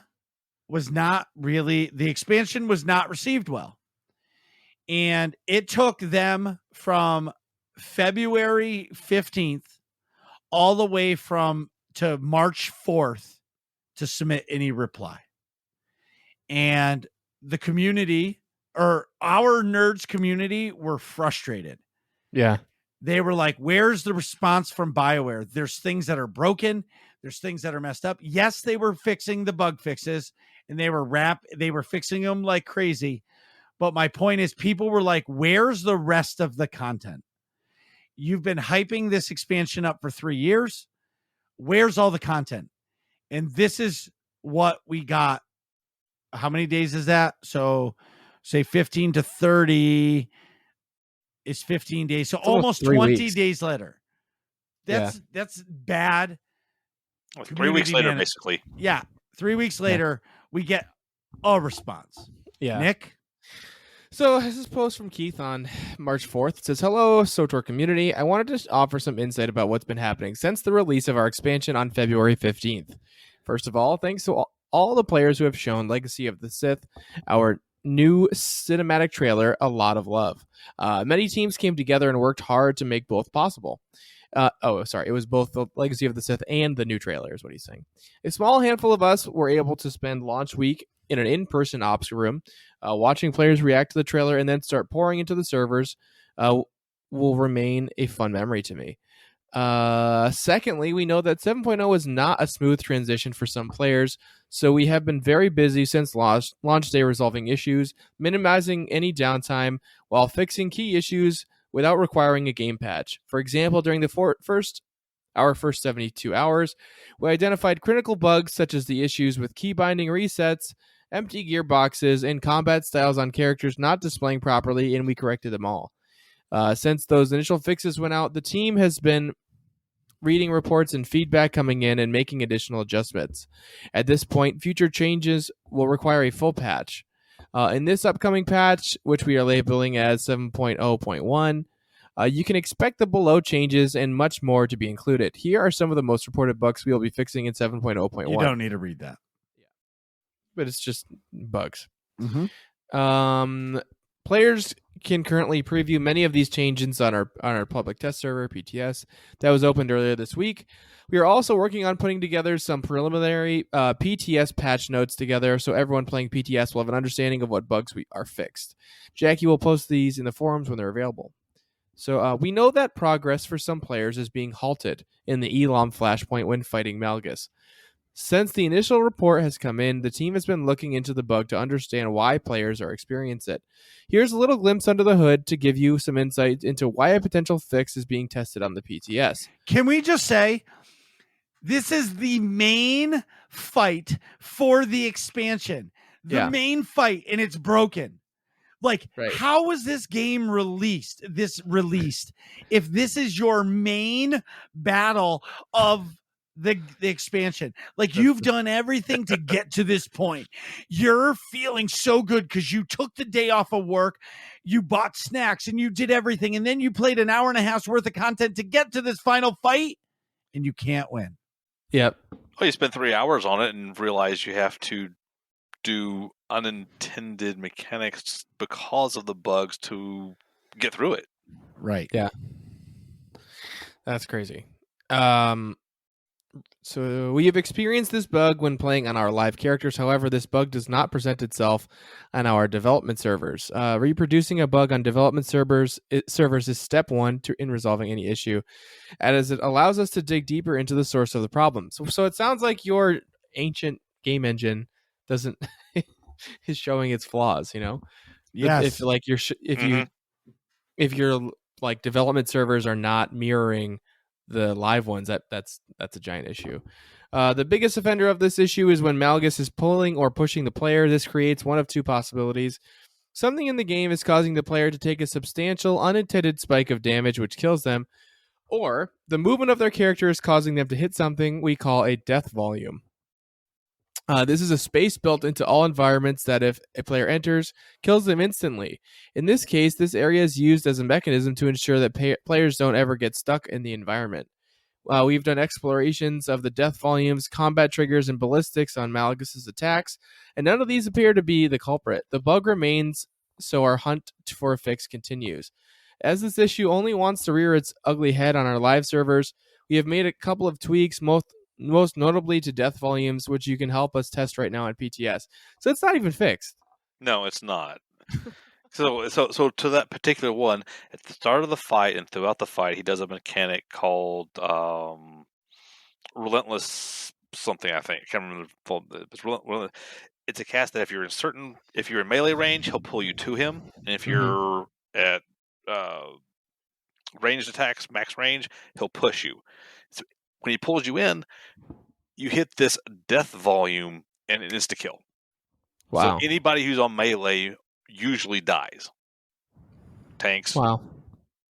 was not really, the expansion was not received well. And it took them from February 15th all the way to March 4th to submit any reply. And the community, or our nerds community, were frustrated. Yeah. They were like, where's the response from BioWare? There's things that are broken. There's things that are messed up. Yes, they were fixing the bug fixes and they were fixing them like crazy. But my point is, people were like, where's the rest of the content? You've been hyping this expansion up for 3 years. Where's all the content? And this is what we got. How many days is that? So say 15 to 30 is 15 days. So almost 20 weeks. days later. That's bad. 3 weeks later, basically. Yeah. 3 weeks later, we get a response. Yeah. Nick? So this is a post from Keith on March 4th. It says, hello, SWTOR community. I wanted to offer some insight about what's been happening since the release of our expansion on February 15th. First of all, thanks to all the players who have shown Legacy of the Sith, our new cinematic trailer, a lot of love. Many teams came together and worked hard to make both possible. It was both the Legacy of the Sith and the new trailer is what he's saying. A small handful of us were able to spend launch week in an in-person ops room, watching players react to the trailer and then start pouring into the servers will remain a fun memory to me. Secondly, we know that 7.0 is not a smooth transition for some players, so we have been very busy since launch day resolving issues, minimizing any downtime, while fixing key issues without requiring a game patch. For example, during the first 72 hours, we identified critical bugs such as the issues with key binding resets, empty gearboxes, and combat styles on characters not displaying properly, and we corrected them all. Since those initial fixes went out, the team has been reading reports and feedback coming in and making additional adjustments. At this point, future changes will require a full patch. In this upcoming patch, which we are labeling as 7.0.1, you can expect the below changes and much more to be included. Here are some of the most reported bugs we will be fixing in 7.0.1. You don't need to read that. But it's just bugs. Mm-hmm. Players can currently preview many of these changes on our public test server, PTS, that was opened earlier this week. We are also working on putting together some preliminary PTS patch notes together so everyone playing PTS will have an understanding of what bugs are fixed. Jackie will post these in the forums when they're available. So we know that progress for some players is being halted in the Elam flashpoint when fighting Malgus. Since the initial report has come in, the team has been looking into the bug to understand why players are experiencing it. Here's a little glimpse under the hood to give you some insight into why a potential fix is being tested on the PTS. Can we just say, this is the main fight for the expansion. The main fight, and it's broken. Like, How was this game released? If this is your main battle of the expansion, like you've done everything to get to this point. You're feeling so good because you took the day off of work, you bought snacks, and you did everything, and then you played an hour and a half's worth of content to get to this final fight, and you can't win. Yep. Well, you spend 3 hours on it and realize you have to do unintended mechanics because of the bugs to get through it. Right. Yeah. That's crazy. So we have experienced this bug when playing on our live characters. However, this bug does not present itself on our development servers. Reproducing a bug on development servers is step one in resolving any issue, as it allows us to dig deeper into the source of the problem. So it sounds like your ancient game engine doesn't is showing its flaws. You know, Yes. if your like development servers are not mirroring the live ones, that's a giant issue. The biggest offender of this issue is when Malgus is pulling or pushing the player. This creates one of two possibilities. Something in the game is causing the player to take a substantial unintended spike of damage which kills them, or the movement of their character is causing them to hit something we call a death volume. This is a space built into all environments that if a player enters, kills them instantly. In this case, this area is used as a mechanism to ensure that players don't ever get stuck in the environment. We've done explorations of the death volumes, combat triggers, and ballistics on Malgus' attacks, and none of these appear to be the culprit. The bug remains, so our hunt for a fix continues. As this issue only wants to rear its ugly head on our live servers, we have made a couple of tweaks, most notably to death volumes, which you can help us test right now on PTS. So it's not even fixed. No, it's not. So to that particular one, at the start of the fight and throughout the fight, he does a mechanic called Relentless something. I think I can't remember. It's It's a cast that if you're in melee range, he'll pull you to him, and if you're at ranged attacks, max range, he'll push you. So when he pulls you in, you hit this death volume and it insta kill. Wow. So anybody who's on melee usually dies. Tanks,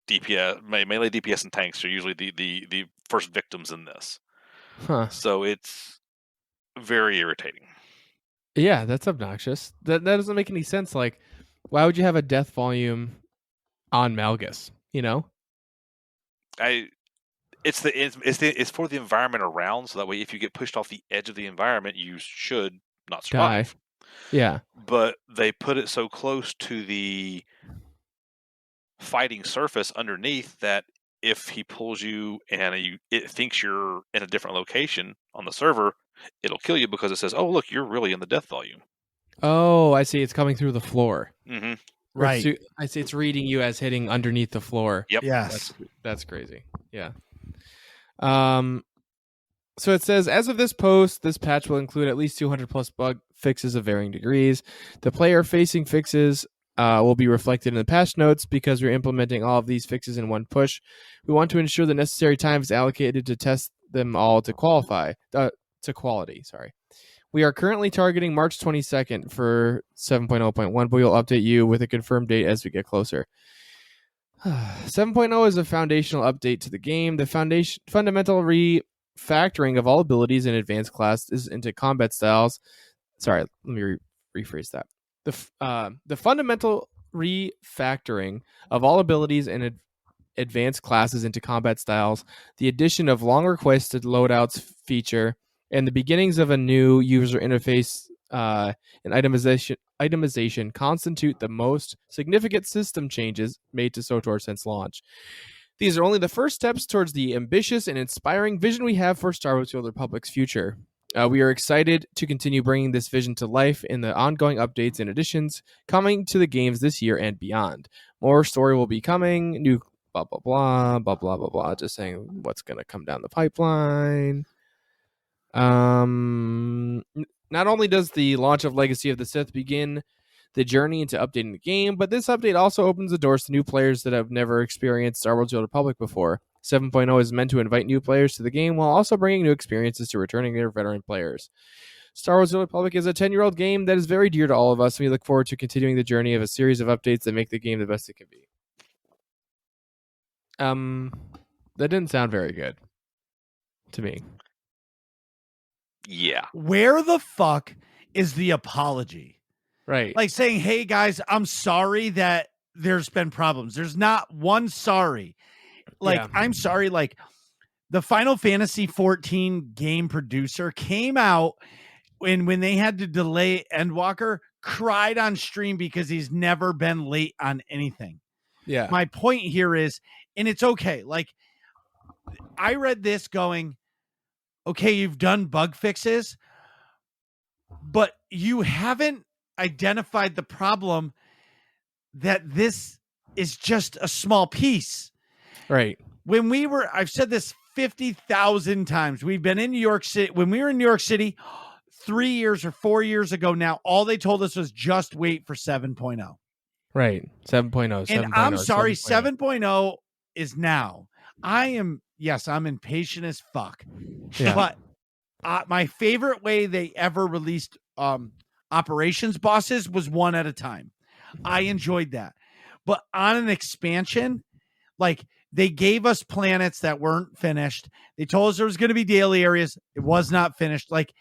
DPS, melee DPS and tanks are usually the first victims in this. So it's very irritating. Yeah, that's obnoxious. That doesn't make any sense. Like, why would you have a death volume on Malgus? You know, it's for the environment around, so that way if you get pushed off the edge of the environment, you should not survive. Yeah, but they put it so close to the fighting surface underneath that if he pulls you and it thinks you're in a different location on the server, it'll kill you because it says, "Oh, look, you're really in the death volume." Oh, I see. It's coming through the floor. Mm-hmm. Right. I see. It's reading you as hitting underneath the floor. Yep. Yes. That's crazy. Yeah. So it says, as of this post, this patch will include at least 200 plus bug fixes of varying degrees. The player-facing fixes will be reflected in the patch notes because we're implementing all of these fixes in one push. We want to ensure the necessary time is allocated to test them all to quality. Sorry. We are currently targeting March 22nd for 7.0.1, but we'll update you with a confirmed date as we get closer. 7.0 is a foundational update to the game. The fundamental refactoring of all abilities in advanced classes into combat styles. Sorry, let me rephrase that. The fundamental refactoring of all abilities in advanced classes into combat styles, the addition of long requested loadouts feature, and the beginnings of a new user interface and itemization constitute the most significant system changes made to SWTOR since launch. These are only the first steps towards the ambitious and inspiring vision we have for Star Wars: The Old Republic's future. We are excited to continue bringing this vision to life in the ongoing updates and additions coming to the games this year and beyond. More story will be coming, new blah, blah, blah, blah, blah, blah, blah, just saying what's going to come down the pipeline. Not only does the launch of Legacy of the Sith begin the journey into updating the game, but this update also opens the doors to new players that have never experienced Star Wars: The Old Republic before. 7.0 is meant to invite new players to the game while also bringing new experiences to returning or veteran players. Star Wars: The Old Republic is a 10-year-old game that is very dear to all of us, and we look forward to continuing the journey of a series of updates that make the game the best it can be. That didn't sound very good to me. Yeah. Where the fuck is the apology? Right. Like saying, hey guys, I'm sorry that there's been problems. There's not one sorry. I'm sorry. Like the Final Fantasy 14 game producer came out when they had to delay Endwalker, cried on stream because he's never been late on anything. Yeah. My point here is, and it's okay. Like I read this going, okay, you've done bug fixes, but you haven't identified the problem that this is just a small piece. Right. I've said this 50,000 times. We've been in New York City. When we were in New York City 3 years or 4 years ago now, all they told us was just wait for 7.0. Right. 7.0. And I'm sorry, 7.0 is now. I'm impatient as fuck. Yeah. But my favorite way they ever released operations bosses was one at a time. I enjoyed that. But on an expansion, like they gave us planets that weren't finished. They told us there was going to be daily areas. It was not finished. Like,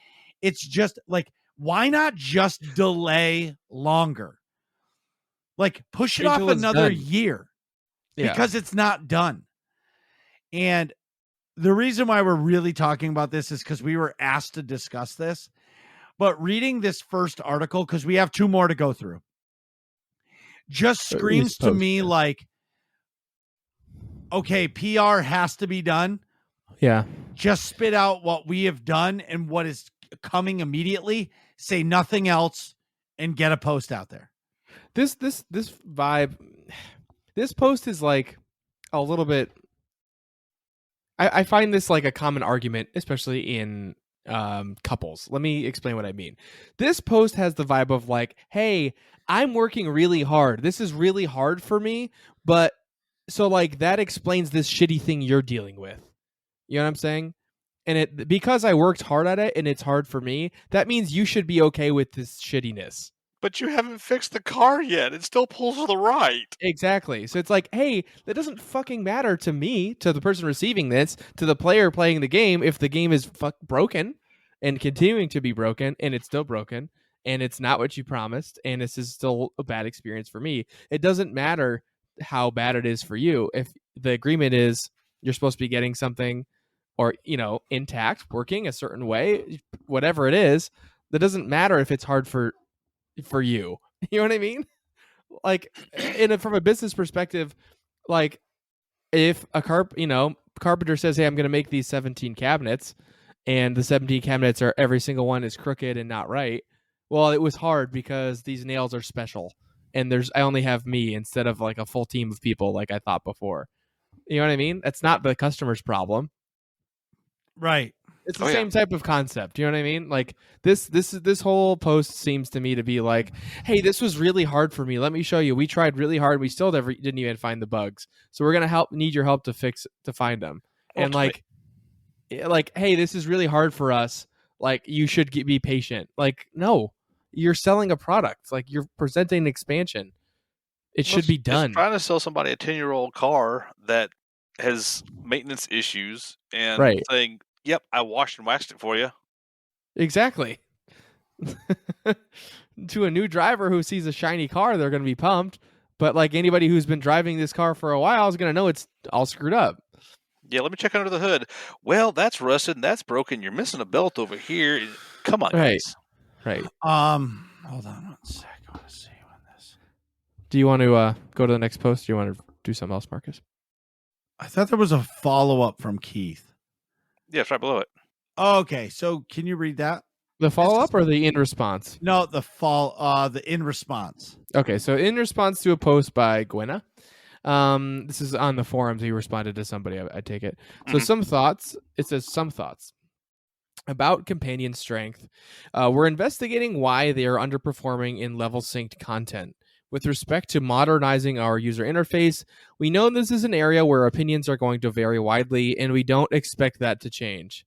it's just like, why not just delay longer? Like, push it off another year because it's not done. And the reason why we're really talking about this is because we were asked to discuss this. But reading this first article, because we have 2 more to go through, just screams to me like, okay, PR has to be done. Yeah. Just spit out what we have done and what is coming immediately. Say nothing else and get a post out there. This vibe, this post is like a little bit. I find this like a common argument, especially in couples. Let me explain what I mean. This post has the vibe of like, hey, I'm working really hard. This is really hard for me, but so like that explains this shitty thing you're dealing with. You know what I'm saying? And because I worked hard at it and it's hard for me, that means you should be okay with this shittiness. But you haven't fixed the car yet. It still pulls to the right. Exactly. So it's like, hey, that doesn't fucking matter to me, to the person receiving this, to the player playing the game, if the game is broken and continuing to be broken and it's still broken and it's not what you promised and this is still a bad experience for me. It doesn't matter how bad it is for you. If the agreement is you're supposed to be getting something or, intact, working a certain way, whatever it is, that doesn't matter if it's hard for you. You know what I mean? Like, from a business perspective, like if a carpenter says, hey, I'm going to make these 17 cabinets and the 17 cabinets are every single one is crooked and not right. Well, it was hard because these nails are special and I only have me instead of like a full team of people like I thought before. You know what I mean? That's not the customer's problem. Right. It's the same type of concept. You know what I mean? Like this whole post seems to me to be like, hey, this was really hard for me. Let me show you. We tried really hard. We still didn't even find the bugs. So we're going to need your help to find them. And like, hey, this is really hard for us. Like, you should be patient. Like, no, you're selling a product. Like, you're presenting an expansion. It should be done. It's trying to sell somebody a 10-year-old car that has maintenance issues and saying, yep, I washed and waxed it for you. Exactly. To a new driver who sees a shiny car, they're going to be pumped. But like anybody who's been driving this car for a while is going to know it's all screwed up. Yeah, let me check under the hood. Well, that's rusted and that's broken. You're missing a belt over here. Come on, guys. Right. Hold on one sec. I want to see on this. Do you want to go to the next post? Or do you want to do something else, Marcus? I thought there was a follow-up from Keith. Yeah, it's right below it. Okay, so can you read that? The follow-up or the in response? No, the in response. Okay, so in response to a post by Gwenna, this is on the forums. He responded to somebody, I take it. So some thoughts. It says some thoughts about companion strength. We're investigating why they are underperforming in level synced content. With respect to modernizing our user interface, we know this is an area where opinions are going to vary widely, and we don't expect that to change.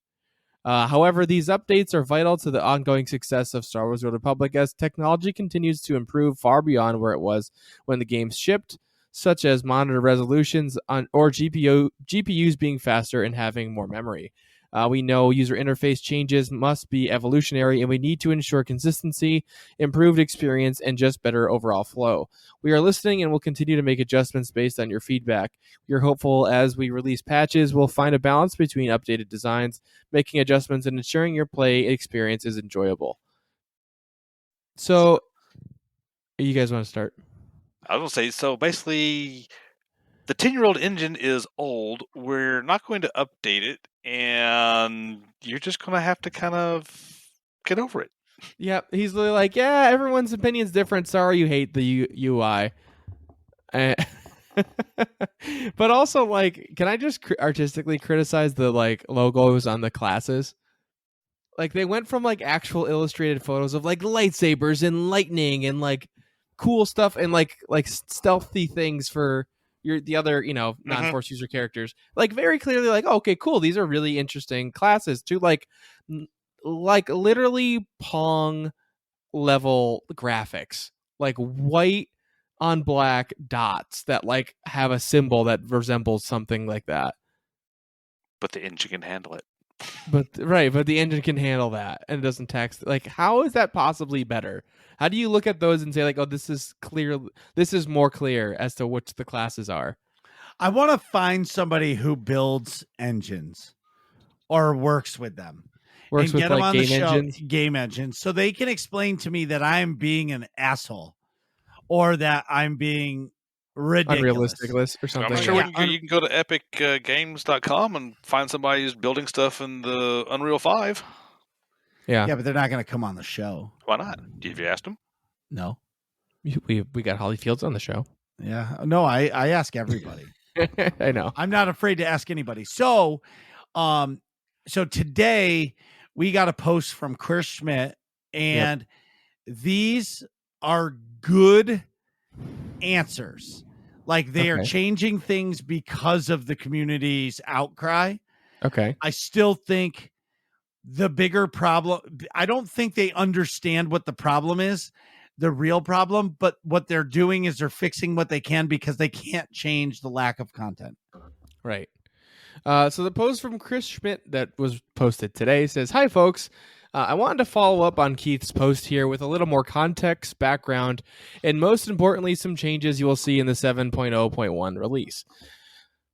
However, these updates are vital to the ongoing success of Star Wars: The Old Republic as technology continues to improve far beyond where it was when the game shipped, such as monitor resolutions or GPUs being faster and having more memory. We know user interface changes must be evolutionary, and we need to ensure consistency, improved experience, and just better overall flow. We are listening and will continue to make adjustments based on your feedback. We are hopeful as we release patches, we'll find a balance between updated designs, making adjustments, and ensuring your play experience is enjoyable. So, you guys want to start? I was going to say, so basically, the 10-year-old engine is old. We're not going to update it. and you're just going to have to kind of get over it. Yeah, he's literally like, yeah, everyone's opinion's different. Sorry you hate the UI. But also, like, can I just artistically criticize the like logos on the classes? Like, they went from like actual illustrated photos of like lightsabers and lightning and like cool stuff and like stealthy things for the other, you know, non-force user characters. Like, very clearly, like, oh, okay, cool, these are really interesting classes, to like literally Pong level graphics, like white on black dots that like have a symbol that resembles something like that. But the engine can handle it. But the engine can handle that and it doesn't text. Like, how is that possibly better? How do you look at those and say like, oh, this is clear, this is more clear as to which the classes are? I want to find somebody who builds engines or works with them. Works and with get them like on game the show, engines? game engines, so they can explain to me that I'm being an asshole or that I'm being ridiculous or something. I'm sure you can go to epicgames.com and find somebody who's building stuff in the Unreal 5. Yeah, but they're not going to come on the show. Why not? Have you asked them? No. We got Holly Fields on the show. Yeah. No, I ask everybody. I know. I'm not afraid to ask anybody. So today we got a post from Chris Schmidt, and these are good answers. Like, they are changing things because of the community's outcry. Okay. I still think the bigger problem, I don't think they understand what the problem is, the real problem, but what they're doing is they're fixing what they can because they can't change the lack of content. Right. So the post from Chris Schmidt that was posted today says, "Hi, folks. I wanted to follow up on Keith's post here with a little more context, background, and most importantly, some changes you will see in the 7.0.1 release.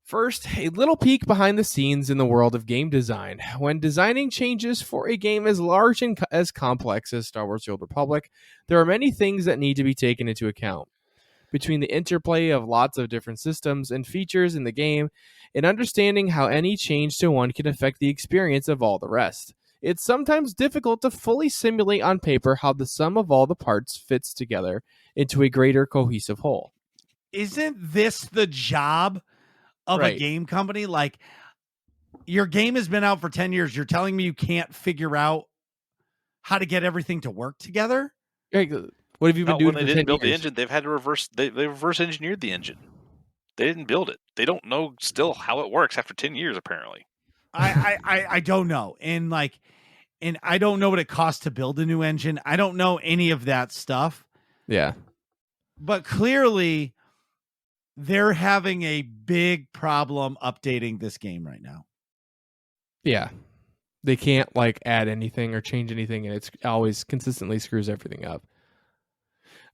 First, a little peek behind the scenes in the world of game design. When designing changes for a game as large and as complex as Star Wars: The Old Republic, there are many things that need to be taken into account. Between the interplay of lots of different systems and features in the game, and understanding how any change to one can affect the experience of all the rest. It's sometimes difficult to fully simulate on paper how the sum of all the parts fits together into a greater cohesive whole." Isn't this the job of a game company? Like, your game has been out for 10 years. You're telling me you can't figure out how to get everything to work together? What have you been doing? When they didn't build the engine, they've had to they reverse engineered the engine. They didn't build it. They don't know still how it works after 10 years, apparently. I don't know. And I don't know what it costs to build a new engine. I don't know any of that stuff. Yeah. But clearly they're having a big problem updating this game right now. Yeah. They can't like add anything or change anything, and it's always consistently screws everything up.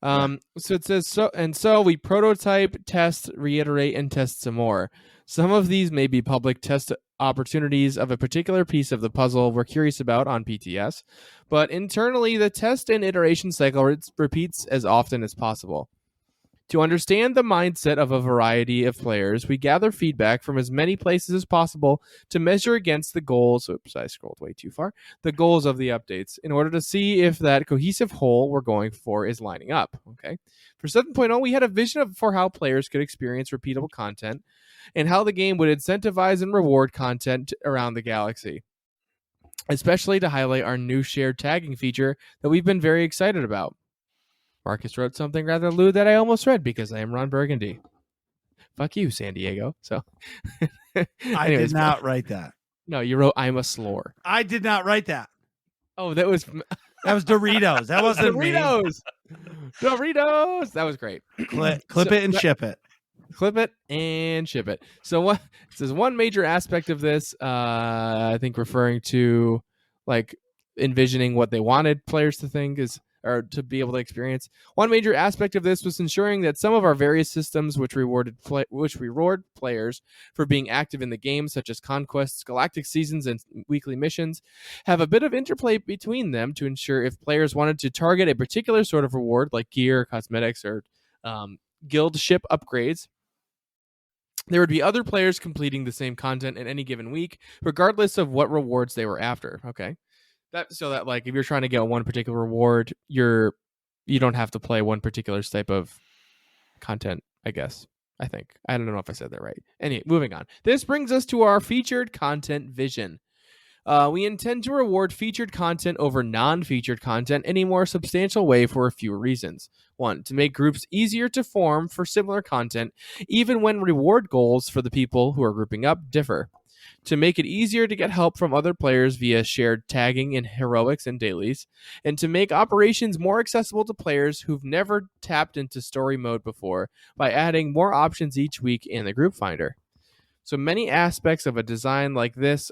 So it says, so we prototype, test, reiterate, and test some more. Some of these may be public test opportunities of a particular piece of the puzzle we're curious about on PTS, but internally the test and iteration cycle repeats as often as possible. To understand the mindset of a variety of players, we gather feedback from as many places as possible to measure against the goals. Oops, I scrolled way too far. The goals of the updates in order to see if that cohesive whole we're going for is lining up. Okay. For 7.0, we had a vision for how players could experience repeatable content and how the game would incentivize and reward content around the galaxy, especially to highlight our new shared tagging feature that we've been very excited about. Marcus wrote something rather lewd that I almost read because I am Ron Burgundy. Fuck you, San Diego. So, I did not write that. No, you wrote "I'm a slore." I did not write that. Oh, that was Doritos. That wasn't Doritos. Doritos. That was great. Clip it and ship it. Clip it and ship it. So what? It says one major aspect of this, I think, referring to like envisioning what they wanted players to think is, or to be able to experience. One major aspect of this was ensuring that some of our various systems, which reward players for being active in the game, such as conquests, galactic seasons, and weekly missions, have a bit of interplay between them to ensure if players wanted to target a particular sort of reward, like gear, cosmetics, or guild ship upgrades, There would be other players completing the same content in any given week, regardless of what rewards they were after. Okay. So that like if you're trying to get one particular reward, you don't have to play one particular type of content, I guess. I think. I don't know if I said that right. Anyway, moving on. This brings us to our featured content vision. We intend to reward featured content over non-featured content in a more substantial way for a few reasons. 1, to make groups easier to form for similar content, even when reward goals for the people who are grouping up differ. To make it easier to get help from other players via shared tagging in heroics and dailies, and to make operations more accessible to players who've never tapped into story mode before by adding more options each week in the group finder. So many aspects of a design like this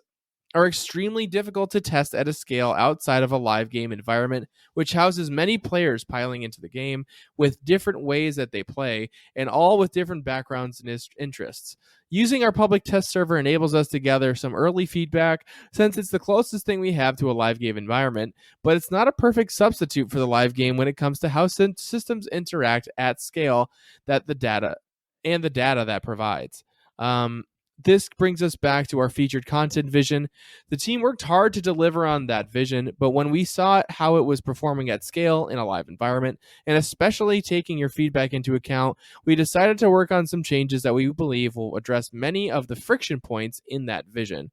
are extremely difficult to test at a scale outside of a live game environment, which houses many players piling into the game with different ways that they play, and all with different backgrounds and interests. Using our public test server enables us to gather some early feedback, since it's the closest thing we have to a live game environment, but it's not a perfect substitute for the live game when it comes to how systems interact at scale that the data that provides. This brings us back to our featured content vision. The team worked hard to deliver on that vision, but when we saw how it was performing at scale in a live environment, and especially taking your feedback into account, we decided to work on some changes that we believe will address many of the friction points in that vision.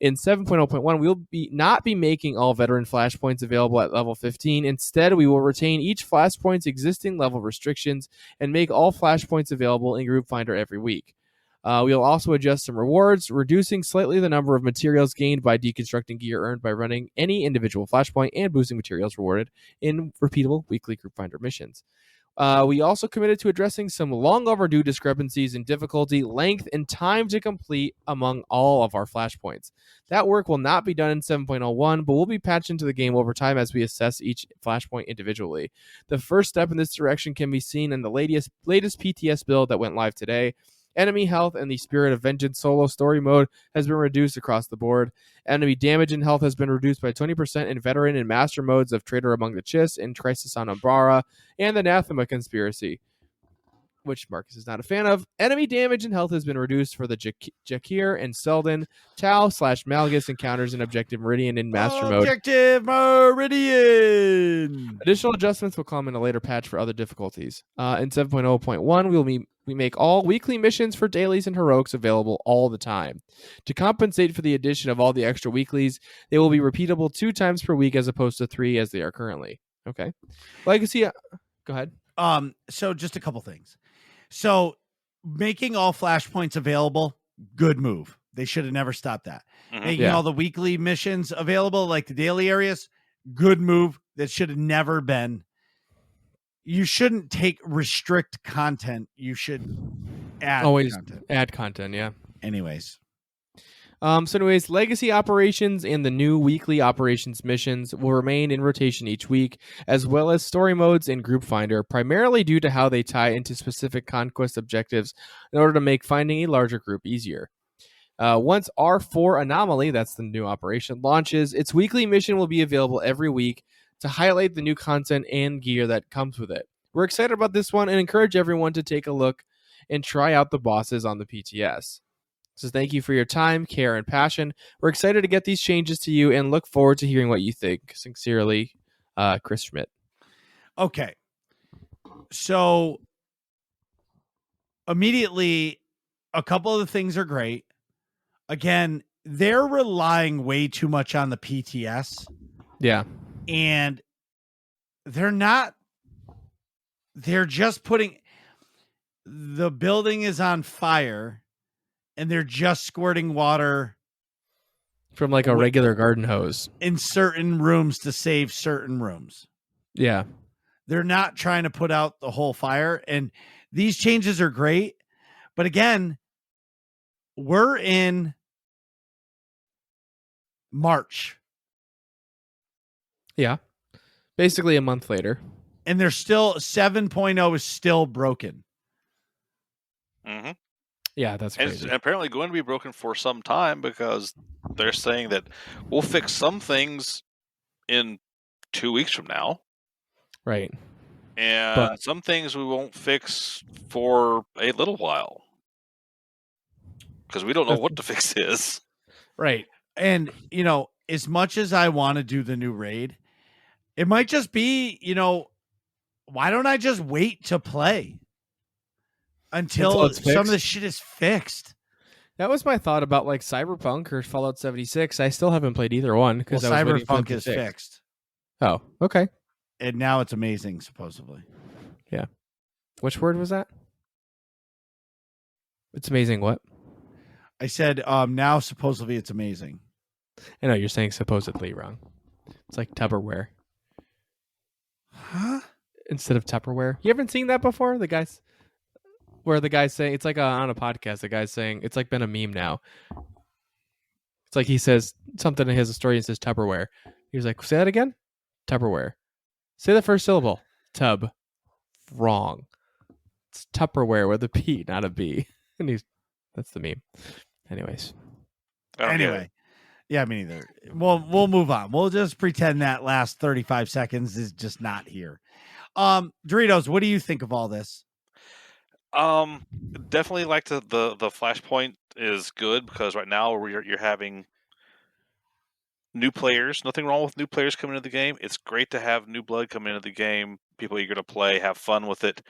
In 7.0.1, we will not be making all veteran flashpoints available at level 15. Instead, we will retain each flashpoint's existing level restrictions and make all flashpoints available in Group Finder every week. We'll also adjust some rewards, reducing slightly the number of materials gained by deconstructing gear earned by running any individual flashpoint, and boosting materials rewarded in repeatable weekly Group Finder missions. We also committed to addressing some long overdue discrepancies in difficulty, length, and time to complete among all of our flashpoints. That work will not be done in 7.01, but will be patched into the game over time as we assess each flashpoint individually. The first step in this direction can be seen in the latest PTS build that went live today. Enemy health and the Spirit of Vengeance solo story mode has been reduced across the board. Enemy damage and health has been reduced by 20% in veteran and master modes of Traitor Among the Chiss and Crisis on Umbara and the Anathema Conspiracy, which Marcus is not a fan of. Enemy damage and health has been reduced for the Jakir and Selden, Tau/Malgus encounters in Objective Meridian in Master Mode. Objective Meridian! Additional adjustments will come in a later patch for other difficulties. In 7.0.1, we make all weekly missions for dailies and heroics available all the time. To compensate for the addition of all the extra weeklies, they will be repeatable 2 times per week as opposed to 3 as they are currently. Okay. Legacy, go ahead. So just a couple things. So making all flashpoints available, good move. They should have never stopped that. Mm-hmm. Making all the weekly missions available, like the daily areas, good move. That should have never been. You shouldn't restrict content. You should always content. Add content, yeah. Anyways, legacy operations and the new weekly operations missions will remain in rotation each week, as well as story modes in Group Finder, primarily due to how they tie into specific conquest objectives in order to make finding a larger group easier. Once R4 Anomaly, that's the new operation, launches, its weekly mission will be available every week to highlight the new content and gear that comes with it. We're excited about this one and encourage everyone to take a look and try out the bosses on the PTS. So thank you for your time, care, and passion. We're excited to get these changes to you and look forward to hearing what you think. Sincerely, Chris Schmidt. Okay. So immediately, a couple of the things are great. Again, they're relying way too much on the PTS. Yeah. And they're just putting, the building is on fire and they're just squirting water from like a regular garden hose in certain rooms to save certain rooms. Yeah. They're not trying to put out the whole fire. And these changes are great. But again, we're in March. Yeah. Basically a month later. And they're still 7.0 is still broken. Mm-hmm. Yeah, that's crazy. It's apparently going to be broken for some time because they're saying that we'll fix some things in 2 weeks from now. Right. And some things we won't fix for a little while. because we don't know what the fix is. Right. And, you know, as much as I want to do the new raid, it might just be, you know, why don't I just wait to play until some of the shit is fixed? That was my thought about like Cyberpunk or Fallout 76. I still haven't played either one because Cyberpunk is fixed. Oh, okay. And now it's amazing, supposedly. Yeah. Which word was that? It's amazing what? I said now supposedly it's amazing. I know you're saying supposedly wrong. It's like Tupperware. Huh? Instead of Tupperware. You haven't seen that before? The guy's saying, it's like on a podcast, the guy's saying, it's like been a meme now. It's like he says something in his story and says Tupperware. He was like, say that again? Tupperware. Say the first syllable. Tub. Wrong. It's Tupperware with a P, not a B. And that's the meme. Anyways. Anyway. Yeah, me neither. We'll move on. We'll just pretend that last 35 seconds is just not here. Doritos, what do you think of all this? Definitely like the Flashpoint is good because right now you're having new players. Nothing wrong with new players coming into the game. It's great to have new blood come into the game. People eager to play, have fun with it.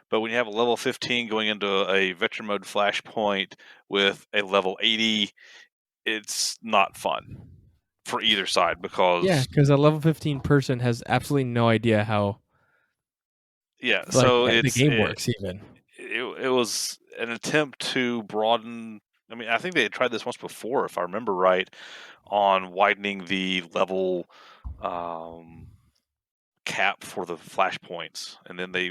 But when you have a level 15 going into a veteran mode Flashpoint with a level 80, it's not fun for either side because a level 15 person has absolutely no idea how. Yeah, so the game works. Even it was an attempt to broaden. I mean, I think they had tried this once before, if I remember right, on widening the level cap for the flashpoints, and then they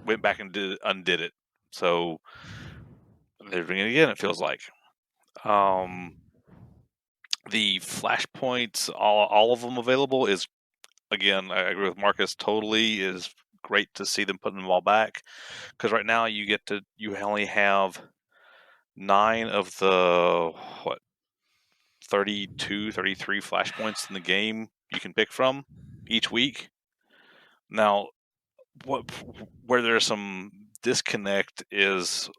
went back and undid it. So they're doing it again. It feels like. The flashpoints, all of them available is, again, I agree with Marcus totally, is great to see them putting them all back, because right now you only have 9 of the 32, 33 flashpoints in the game you can pick from each week. Now, where there's some disconnect is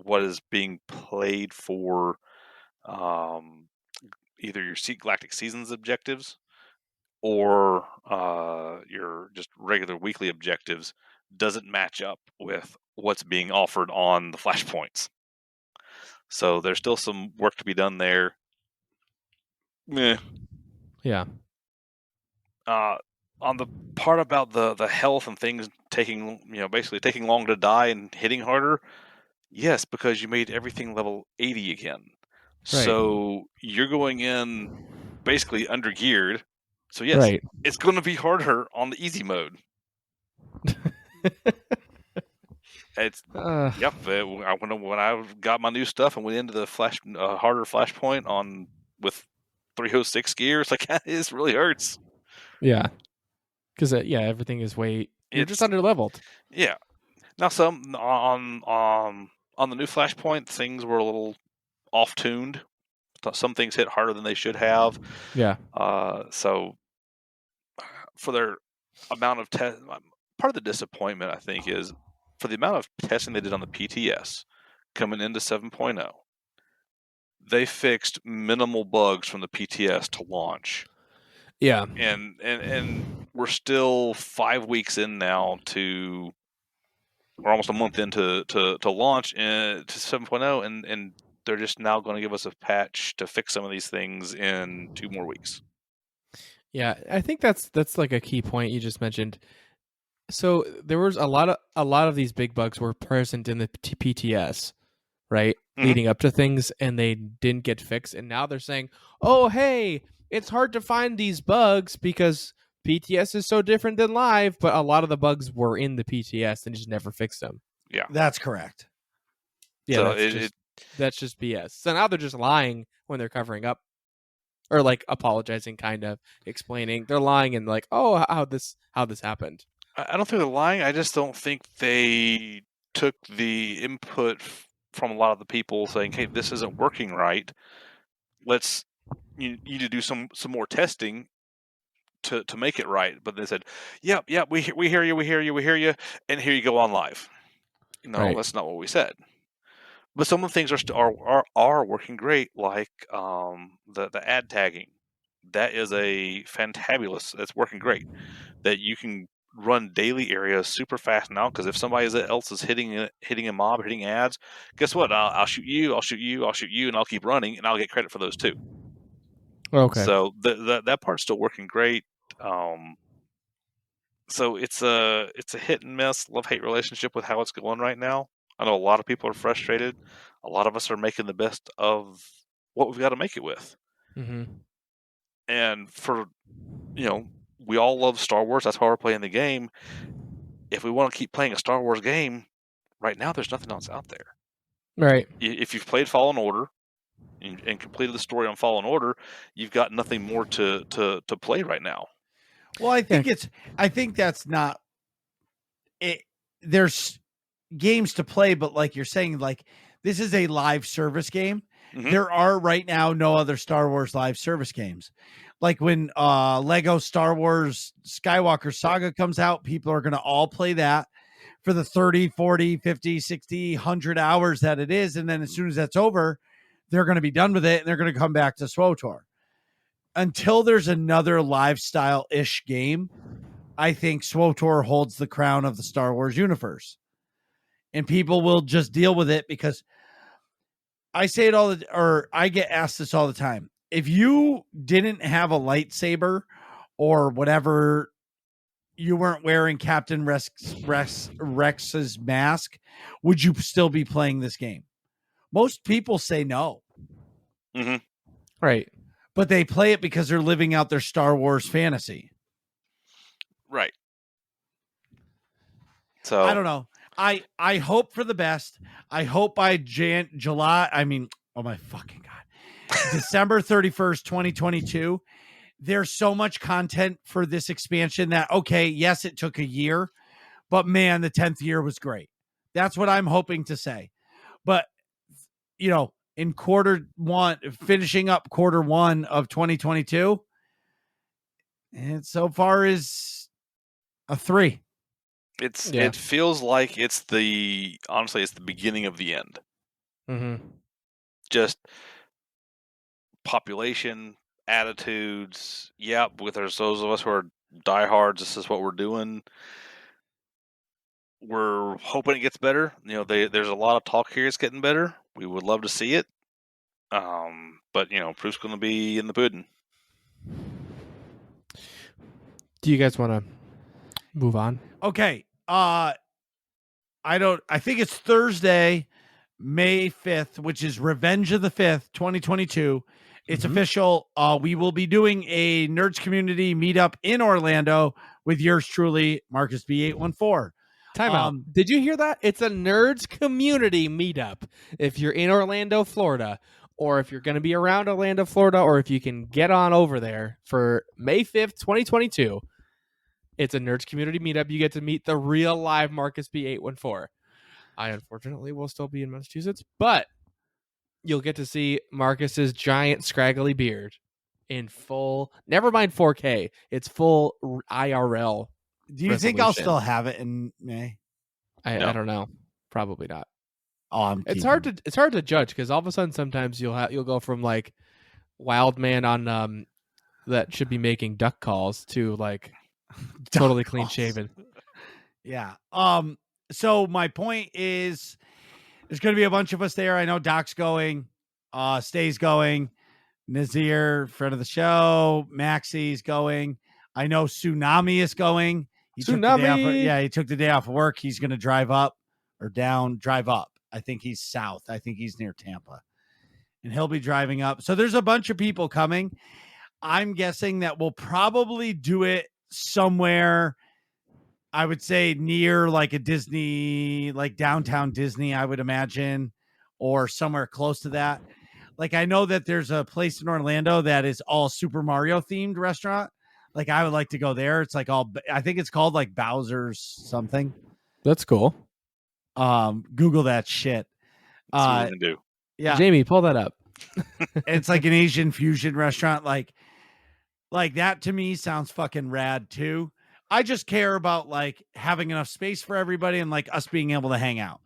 what is being played for either your Galactic Seasons objectives or your just regular weekly objectives doesn't match up with what's being offered on the flashpoints. So there's still some work to be done there. Yeah. On the part about the health and things basically taking longer to die and hitting harder, yes, because you made everything level 80 again. Right. So you're going in basically under geared. So yes, It's going to be harder on the easy mode. It's yep. When I got my new stuff and went into the harder flashpoint with 306 gear, it's like it really hurts. Yeah, because everything is you're just under leveled. Yeah. Now some on the new flashpoint, things were a little off tuned. Some things hit harder than they should have. Yeah. So for their amount of part of the disappointment, I think, is for the amount of testing they did on the PTS coming into 7.0, they fixed minimal bugs from the PTS to launch. Yeah. And we're still 5 weeks in now we're almost a month into to launch to 7.0, and they're just now going to give us a patch to fix some of these things in 2 more weeks. Yeah, I think that's like a key point you just mentioned. So there was a lot of these big bugs were present in the PTS, right? Mm-hmm. Leading up to things, and they didn't get fixed. And now they're saying, "Oh, hey, it's hard to find these bugs because PTS is so different than live." But a lot of the bugs were in the PTS and just never fixed them. Yeah, that's correct. Yeah, so that's just BS. So now they're just lying when they're covering up, or like apologizing, kind of explaining. They're lying and like, "Oh, how this happened." I don't think they're lying. I just don't think they took the input from a lot of the people saying, "Hey, this isn't working right. You need to do some more testing to make it right." But they said, "Yep, we hear you, and here you go on live." No, That's not what we said. But some of the things are working great, like the ad tagging. That is a fantabulous. That's working great. That you can run daily areas super fast now, because if somebody else is hitting a mob, hitting ads, guess what? I'll shoot you, I'll shoot you, I'll shoot you, and I'll keep running, and I'll get credit for those too. Okay. So that part's still working great. So it's a hit and miss, love-hate relationship with how it's going right now. I know a lot of people are frustrated. A lot of us are making the best of what we've got to make it with. Mm-hmm. And for, we all love Star Wars. That's why we're playing the game. If we want to keep playing a Star Wars game, right now there's nothing else out there. Right. If you've played Fallen Order and completed the story on Fallen Order, you've got nothing more to play right now. Well, I think that's not it. There's games to play, but like you're saying, like this is a live service game. Mm-hmm. There are right now no other Star Wars live service games. Like when Lego Star Wars Skywalker Saga comes out, people are going to all play that for the 30, 40, 50, 60, 100 hours that it is. And then as soon as that's over, they're going to be done with it and they're going to come back to SWTOR. Until there's another lifestyle-ish game, I think SWTOR holds the crown of the Star Wars universe. And people will just deal with it, because I say it I get asked this all the time. If you didn't have a lightsaber or whatever, you weren't wearing Captain Rex's mask, would you still be playing this game? Most people say no. Mm-hmm. Right. But they play it because they're living out their Star Wars fantasy. Right. So I don't know. I hope for the best. I hope by July, oh my fucking God. December 31st, 2022. There's so much content for this expansion that, okay, yes, it took a year, but man, the 10th year was great. That's what I'm hoping to say. But, in finishing up quarter one of 2022, and so far is a 3. It feels like it's the beginning of the end. Mm-hmm. Just population, attitudes. Yeah, with those of us who are diehards, this is what we're doing. We're hoping it gets better. There's a lot of talk here. It's getting better. We would love to see it. But proof's going to be in the pudding. Do you guys want to move on? Okay. I think it's Thursday, May 5th, which is Revenge of the 5th, 2022. It's official. We will be doing a Nerds Community meetup in Orlando with yours truly, Marcus B814. Time out. Did you hear that? It's a Nerds Community meetup. If you're in Orlando, Florida, or if you're going to be around Orlando, Florida, or if you can get on over there for May 5th, 2022, it's a Nerds Community meetup. You get to meet the real live Marcus B814. I unfortunately will still be in Massachusetts, but you'll get to see Marcus's giant scraggly beard in full, never mind 4K, it's full IRL. Do you think I'll still have it in May? I don't know. Probably not. Oh, it's hard to judge, because all of a sudden sometimes you'll go from like wild man on that should be making duck calls to like totally clean shaven. Yeah. So my point is, there's going to be a bunch of us there. I know Doc's going, Stay's going, Nazir, friend of the show, Maxie's going. I know Tsunami is going. He took the day off of work. He's going to drive up. I think he's south. I think he's near Tampa, and he'll be driving up. So there's a bunch of people coming. I'm guessing that we'll probably do it somewhere, I would say near like a Disney, like downtown Disney, I would imagine, or somewhere close to that. Like, I know that there's a place in Orlando that is all Super Mario themed restaurant. Like, I would like to go there. It's like I think it's called like Bowser's something. That's cool. Google that shit. That's what we're gonna do. Yeah. Jamie, pull that up. It's like an Asian fusion restaurant. Like that to me sounds fucking rad too. I just care about like having enough space for everybody and like us being able to hang out.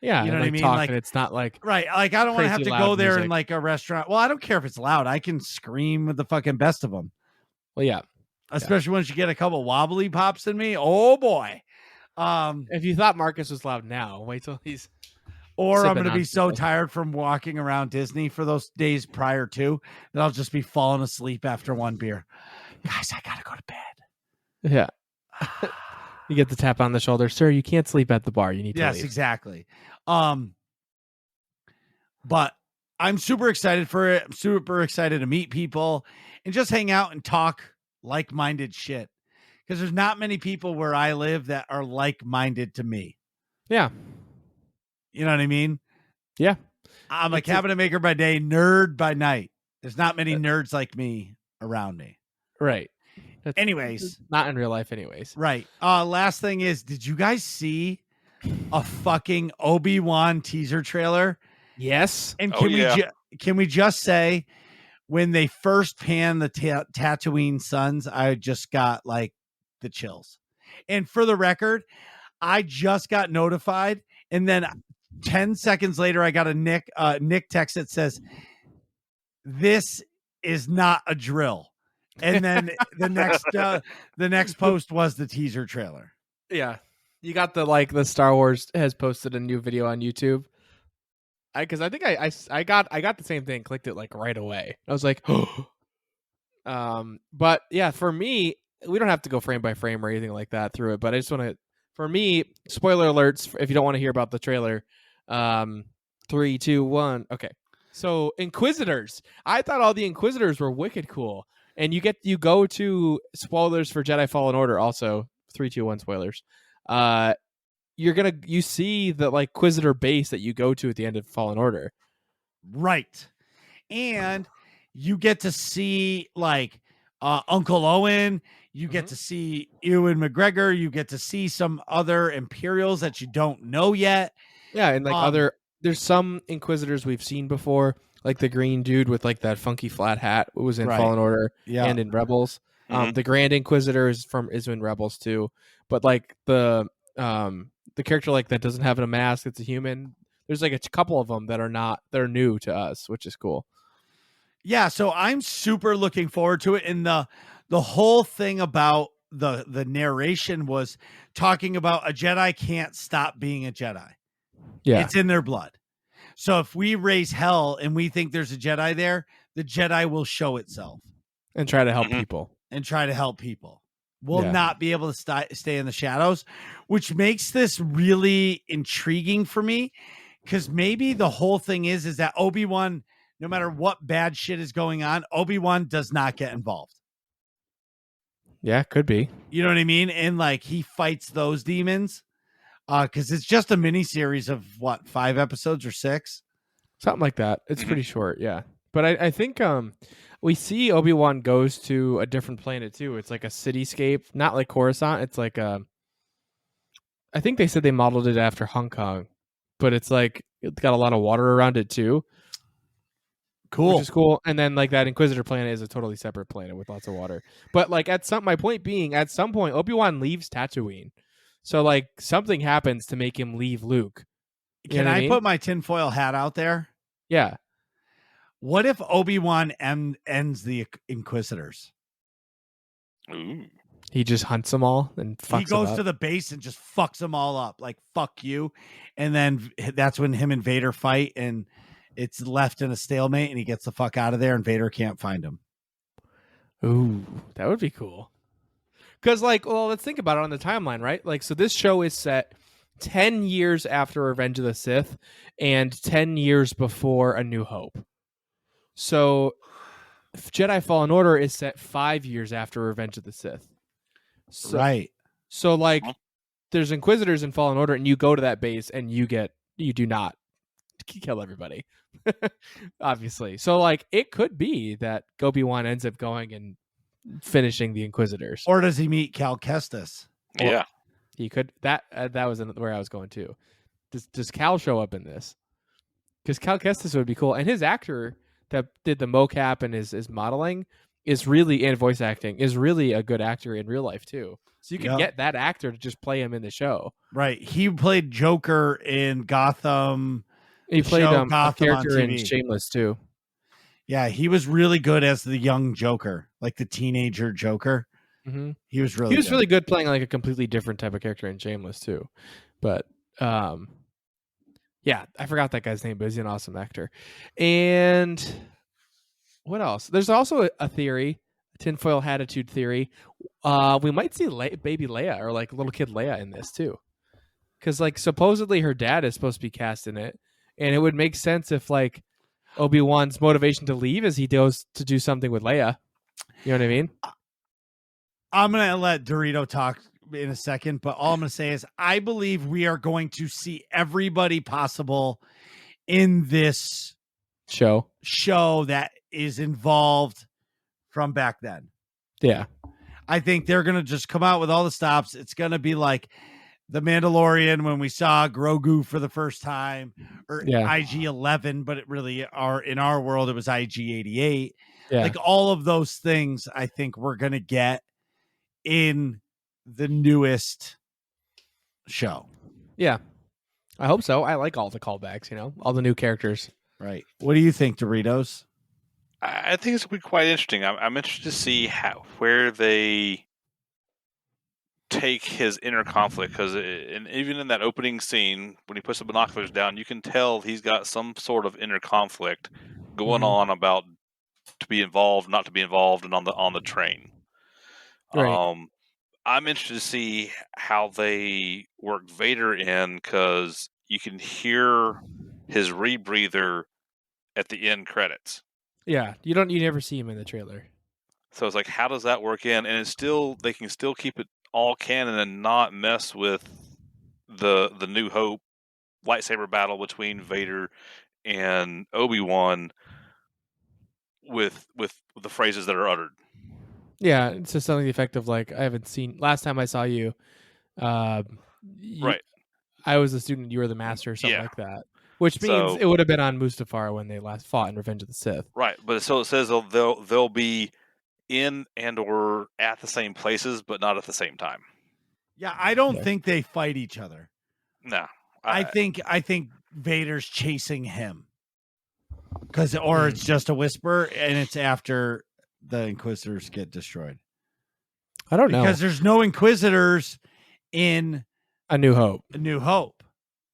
Yeah, you know and, what I like, mean? talk, Like, and it's not like right. Like, I don't want to have crazy to loud go there in music. like a restaurant. Well, I don't care if it's loud. I can scream with the fucking best of them. Well, yeah. Especially once you get a couple wobbly pops in me. Oh boy. If you thought Marcus was loud now, wait till he's Or I'm sipping going to on be so something. tired from walking around Disney for those days prior to that I'll just be falling asleep after one beer. Guys, I got to go to bed. Yeah. You get the tap on the shoulder. Sir, you can't sleep at the bar. You need to leave. Yes, exactly. But I'm super excited for it. I'm super excited to meet people and just hang out and talk like-minded shit. Because there's not many people where I live that are like-minded to me. Yeah. You know what I mean? Yeah. I'm a cabinet maker by day, nerd by night. There's not many nerds like me around me. Right. Anyways. Not in real life anyways. Right. Last thing is, did you guys see a fucking Obi-Wan teaser trailer? Yes. And can we just say, when they first panned the Tatooine Suns, I just got like the chills. And for the record, I just got notified, and then 10 seconds later, I got a Nick text that says, "This is not a drill." And then the next post was the teaser trailer. Yeah. You got the Star Wars has posted a new video on YouTube. Because I think I got the same thing, clicked it like right away. I was like, but yeah, for me, we don't have to go frame by frame or anything like that through it. But I just want to, for me, spoiler alerts if you don't want to hear about the trailer. 3, 2, 1. Okay, so Inquisitors. I thought all the Inquisitors were wicked cool, and you go to spoilers for Jedi Fallen Order. Also, 3, 2, 1 spoilers. You see the like Inquisitor base that you go to at the end of Fallen Order. Right. And you get to see like Uncle Owen, you get to see Ewan McGregor, you get to see some other Imperials that you don't know yet. Yeah, and like there's some Inquisitors we've seen before, like the green dude with like that funky flat hat was in Fallen Order and in Rebels. The Grand Inquisitor is in Rebels too. But like the character like that doesn't have a mask, it's a human. There's like a couple of them that are new to us, which is cool. Yeah, so I'm super looking forward to it. And the whole thing about the narration was talking about a Jedi can't stop being a Jedi. Yeah. It's in their blood. So if we raise hell and we think there's a Jedi there, the Jedi will show itself. And try to help people. Will not be able to stay in the shadows, which makes this really intriguing for me, because maybe the whole thing is that Obi-Wan, no matter what bad shit is going on, Obi-Wan does not get involved. Yeah, could be. You know what I mean? And like he fights those demons, because it's just a mini series of 5 episodes or 6, something like that. It's pretty short, yeah. But I think we see Obi-Wan goes to a different planet too. It's like a cityscape, not like Coruscant. It's like I think they said they modeled it after Hong Kong, but it's like it's got a lot of water around it too. Cool. Which is cool. And then like that Inquisitor planet is a totally separate planet with lots of water. But like my point being, at some point Obi-Wan leaves Tatooine. So like something happens to make him leave Luke. Can I put my tinfoil hat out there? Yeah. What if Obi-Wan ends the Inquisitors? Ooh. He just hunts them all and fucks them up. He goes to the base and just fucks them all up. Like, fuck you. And then that's when him and Vader fight, and it's left in a stalemate, and he gets the fuck out of there, and Vader can't find him. Ooh, that would be cool. Because, like, well, let's think about it on the timeline, right? Like, so this show is set 10 years after Revenge of the Sith and 10 years before A New Hope. So Jedi Fallen Order is set 5 years after Revenge of the Sith. So, right. So, like, there's Inquisitors in Fallen Order, and you go to that base, and you do not kill everybody. Obviously. So, like, it could be that Obi-Wan ends up going and finishing the Inquisitors. Or does he meet Cal Kestis? Yeah. He could. That was where I was going to. Does Cal show up in this? Because Cal Kestis would be cool. And his actor that did the mocap and is modeling is really, and voice acting is really a good actor in real life too. So you can get that actor to just play him in the show. Right. He played Joker in Gotham. He played Gotham a character on in TV. Shameless too. Yeah, he was really good as the young Joker, like the teenager Joker. Mm-hmm. He was really good playing like a completely different type of character in Shameless too. But yeah, I forgot that guy's name, but he's an awesome actor. And what else? There's also a theory, a tinfoil hatitude theory. We might see baby Leia or like little kid Leia in this too, because like supposedly her dad is supposed to be cast in it, and it would make sense if like Obi-Wan's motivation to leave is he goes to do something with Leia. You know what I mean? I'm gonna let Dorito talk in a second, but all I'm gonna say is I believe we are going to see everybody possible in this show that is involved from back then. Yeah. I think they're going to just come out with all the stops. It's going to be like The Mandalorian when we saw Grogu for the first time, or IG-11, but it really in our world, it was IG-88. Yeah. Like all of those things I think we're going to get in the newest show. Yeah. I hope so. I like all the callbacks, all the new characters. Right. What do you think, Doritos? I think it's going to be quite interesting. I'm interested to see where they take his inner conflict, because even in that opening scene, when he puts the binoculars down, you can tell he's got some sort of inner conflict going on about to be involved, not to be involved, and on the train. Right. I'm interested to see how they work Vader in, because you can hear his rebreather at the end credits. Yeah, you never see him in the trailer. So it's like, how does that work in? And they can still keep it all canon and not mess with the New Hope lightsaber battle between Vader and Obi-Wan with the phrases that are uttered. Yeah, it's just something the effect of like, I haven't seen, last time I saw you, right. I was a student, you were the master, or something like that. Which means it would have been on Mustafar when they last fought in Revenge of the Sith. Right, but so it says they'll be in and or at the same places, but not at the same time. Yeah, I don't think they fight each other. No. I think Vader's chasing him. Or it's just a whisper, and it's after the Inquisitors get destroyed. I don't know. Because there's no Inquisitors in A New Hope.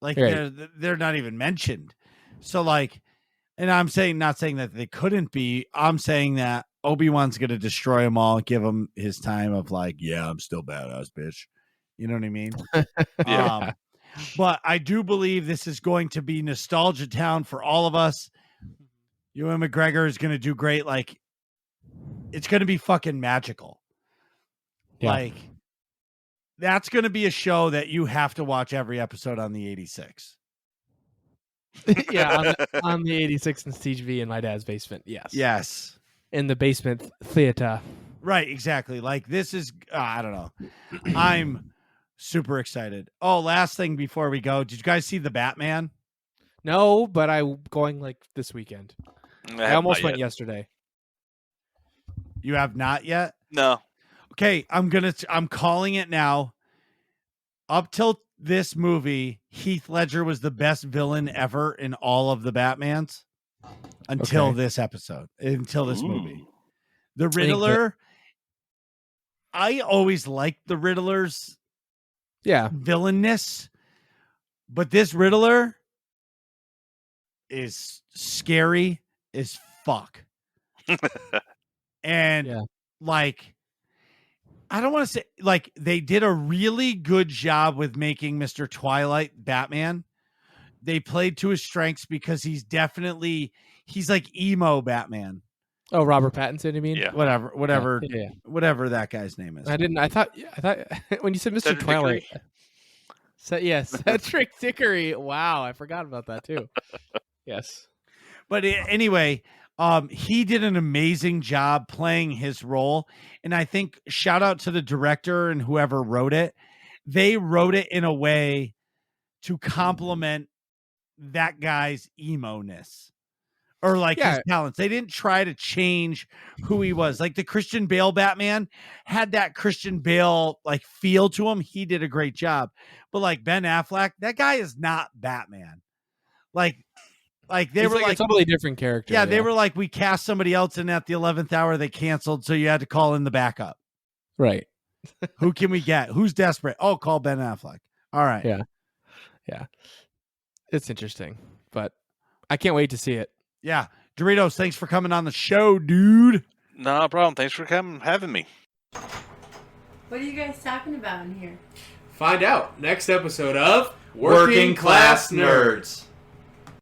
Like they're not even mentioned. So like, and I'm not saying that they couldn't be. I'm saying that Obi-Wan's going to destroy them all, give him his time of like, yeah, I'm still badass, bitch. You know what I mean? Yeah. But I do believe this is going to be nostalgia town for all of us. Ewan McGregor is going to do great. Like, it's going to be fucking magical. Yeah. Like, that's going to be a show that you have to watch every episode on the 86. Yeah, on the 86 in Stage V in my dad's basement. Yes. Yes. In the basement theater. Right, exactly. Like, this is, I don't know. I'm super excited. Oh, last thing before we go. Did you guys see The Batman? No, but I'm going like this weekend. I almost went yesterday. You have not yet? No. Okay, I'm calling it now. Up till this movie, Heath Ledger was the best villain ever in all of the Batmans until this episode, until this movie. The Riddler, I always liked the Riddler's villainness, but this Riddler is scary as fuck. And like, I don't want to say, like, they did a really good job with making Mr. Twilight Batman. They played to his strengths because he's like emo Batman. Oh, Robert Pattinson, you mean? Yeah. Whatever that guy's name is. I thought when you said Mr. Cedric Twilight. Diggory? Cedric Diggory. Wow, I forgot about that too. Yes. But anyway, he did an amazing job playing his role. And I think shout out to the director and whoever wrote it. They wrote it in a way to complement that guy's emo-ness. or like his talents. They didn't try to change who he was. Like the Christian Bale Batman had that Christian Bale like feel to him. He did a great job. But like Ben Affleck, that guy is not Batman. Like they were like a totally different character. Yeah, they were like, we cast somebody else in at the 11th hour. They canceled, so you had to call in the backup. Right. Who can we get? Who's desperate? Oh, call Ben Affleck. All right. Yeah. It's interesting, but I can't wait to see it. Yeah. Doritos, thanks for coming on the show, dude. No problem. Thanks for having me. What are you guys talking about in here? Find out next episode of Working Class Nerds.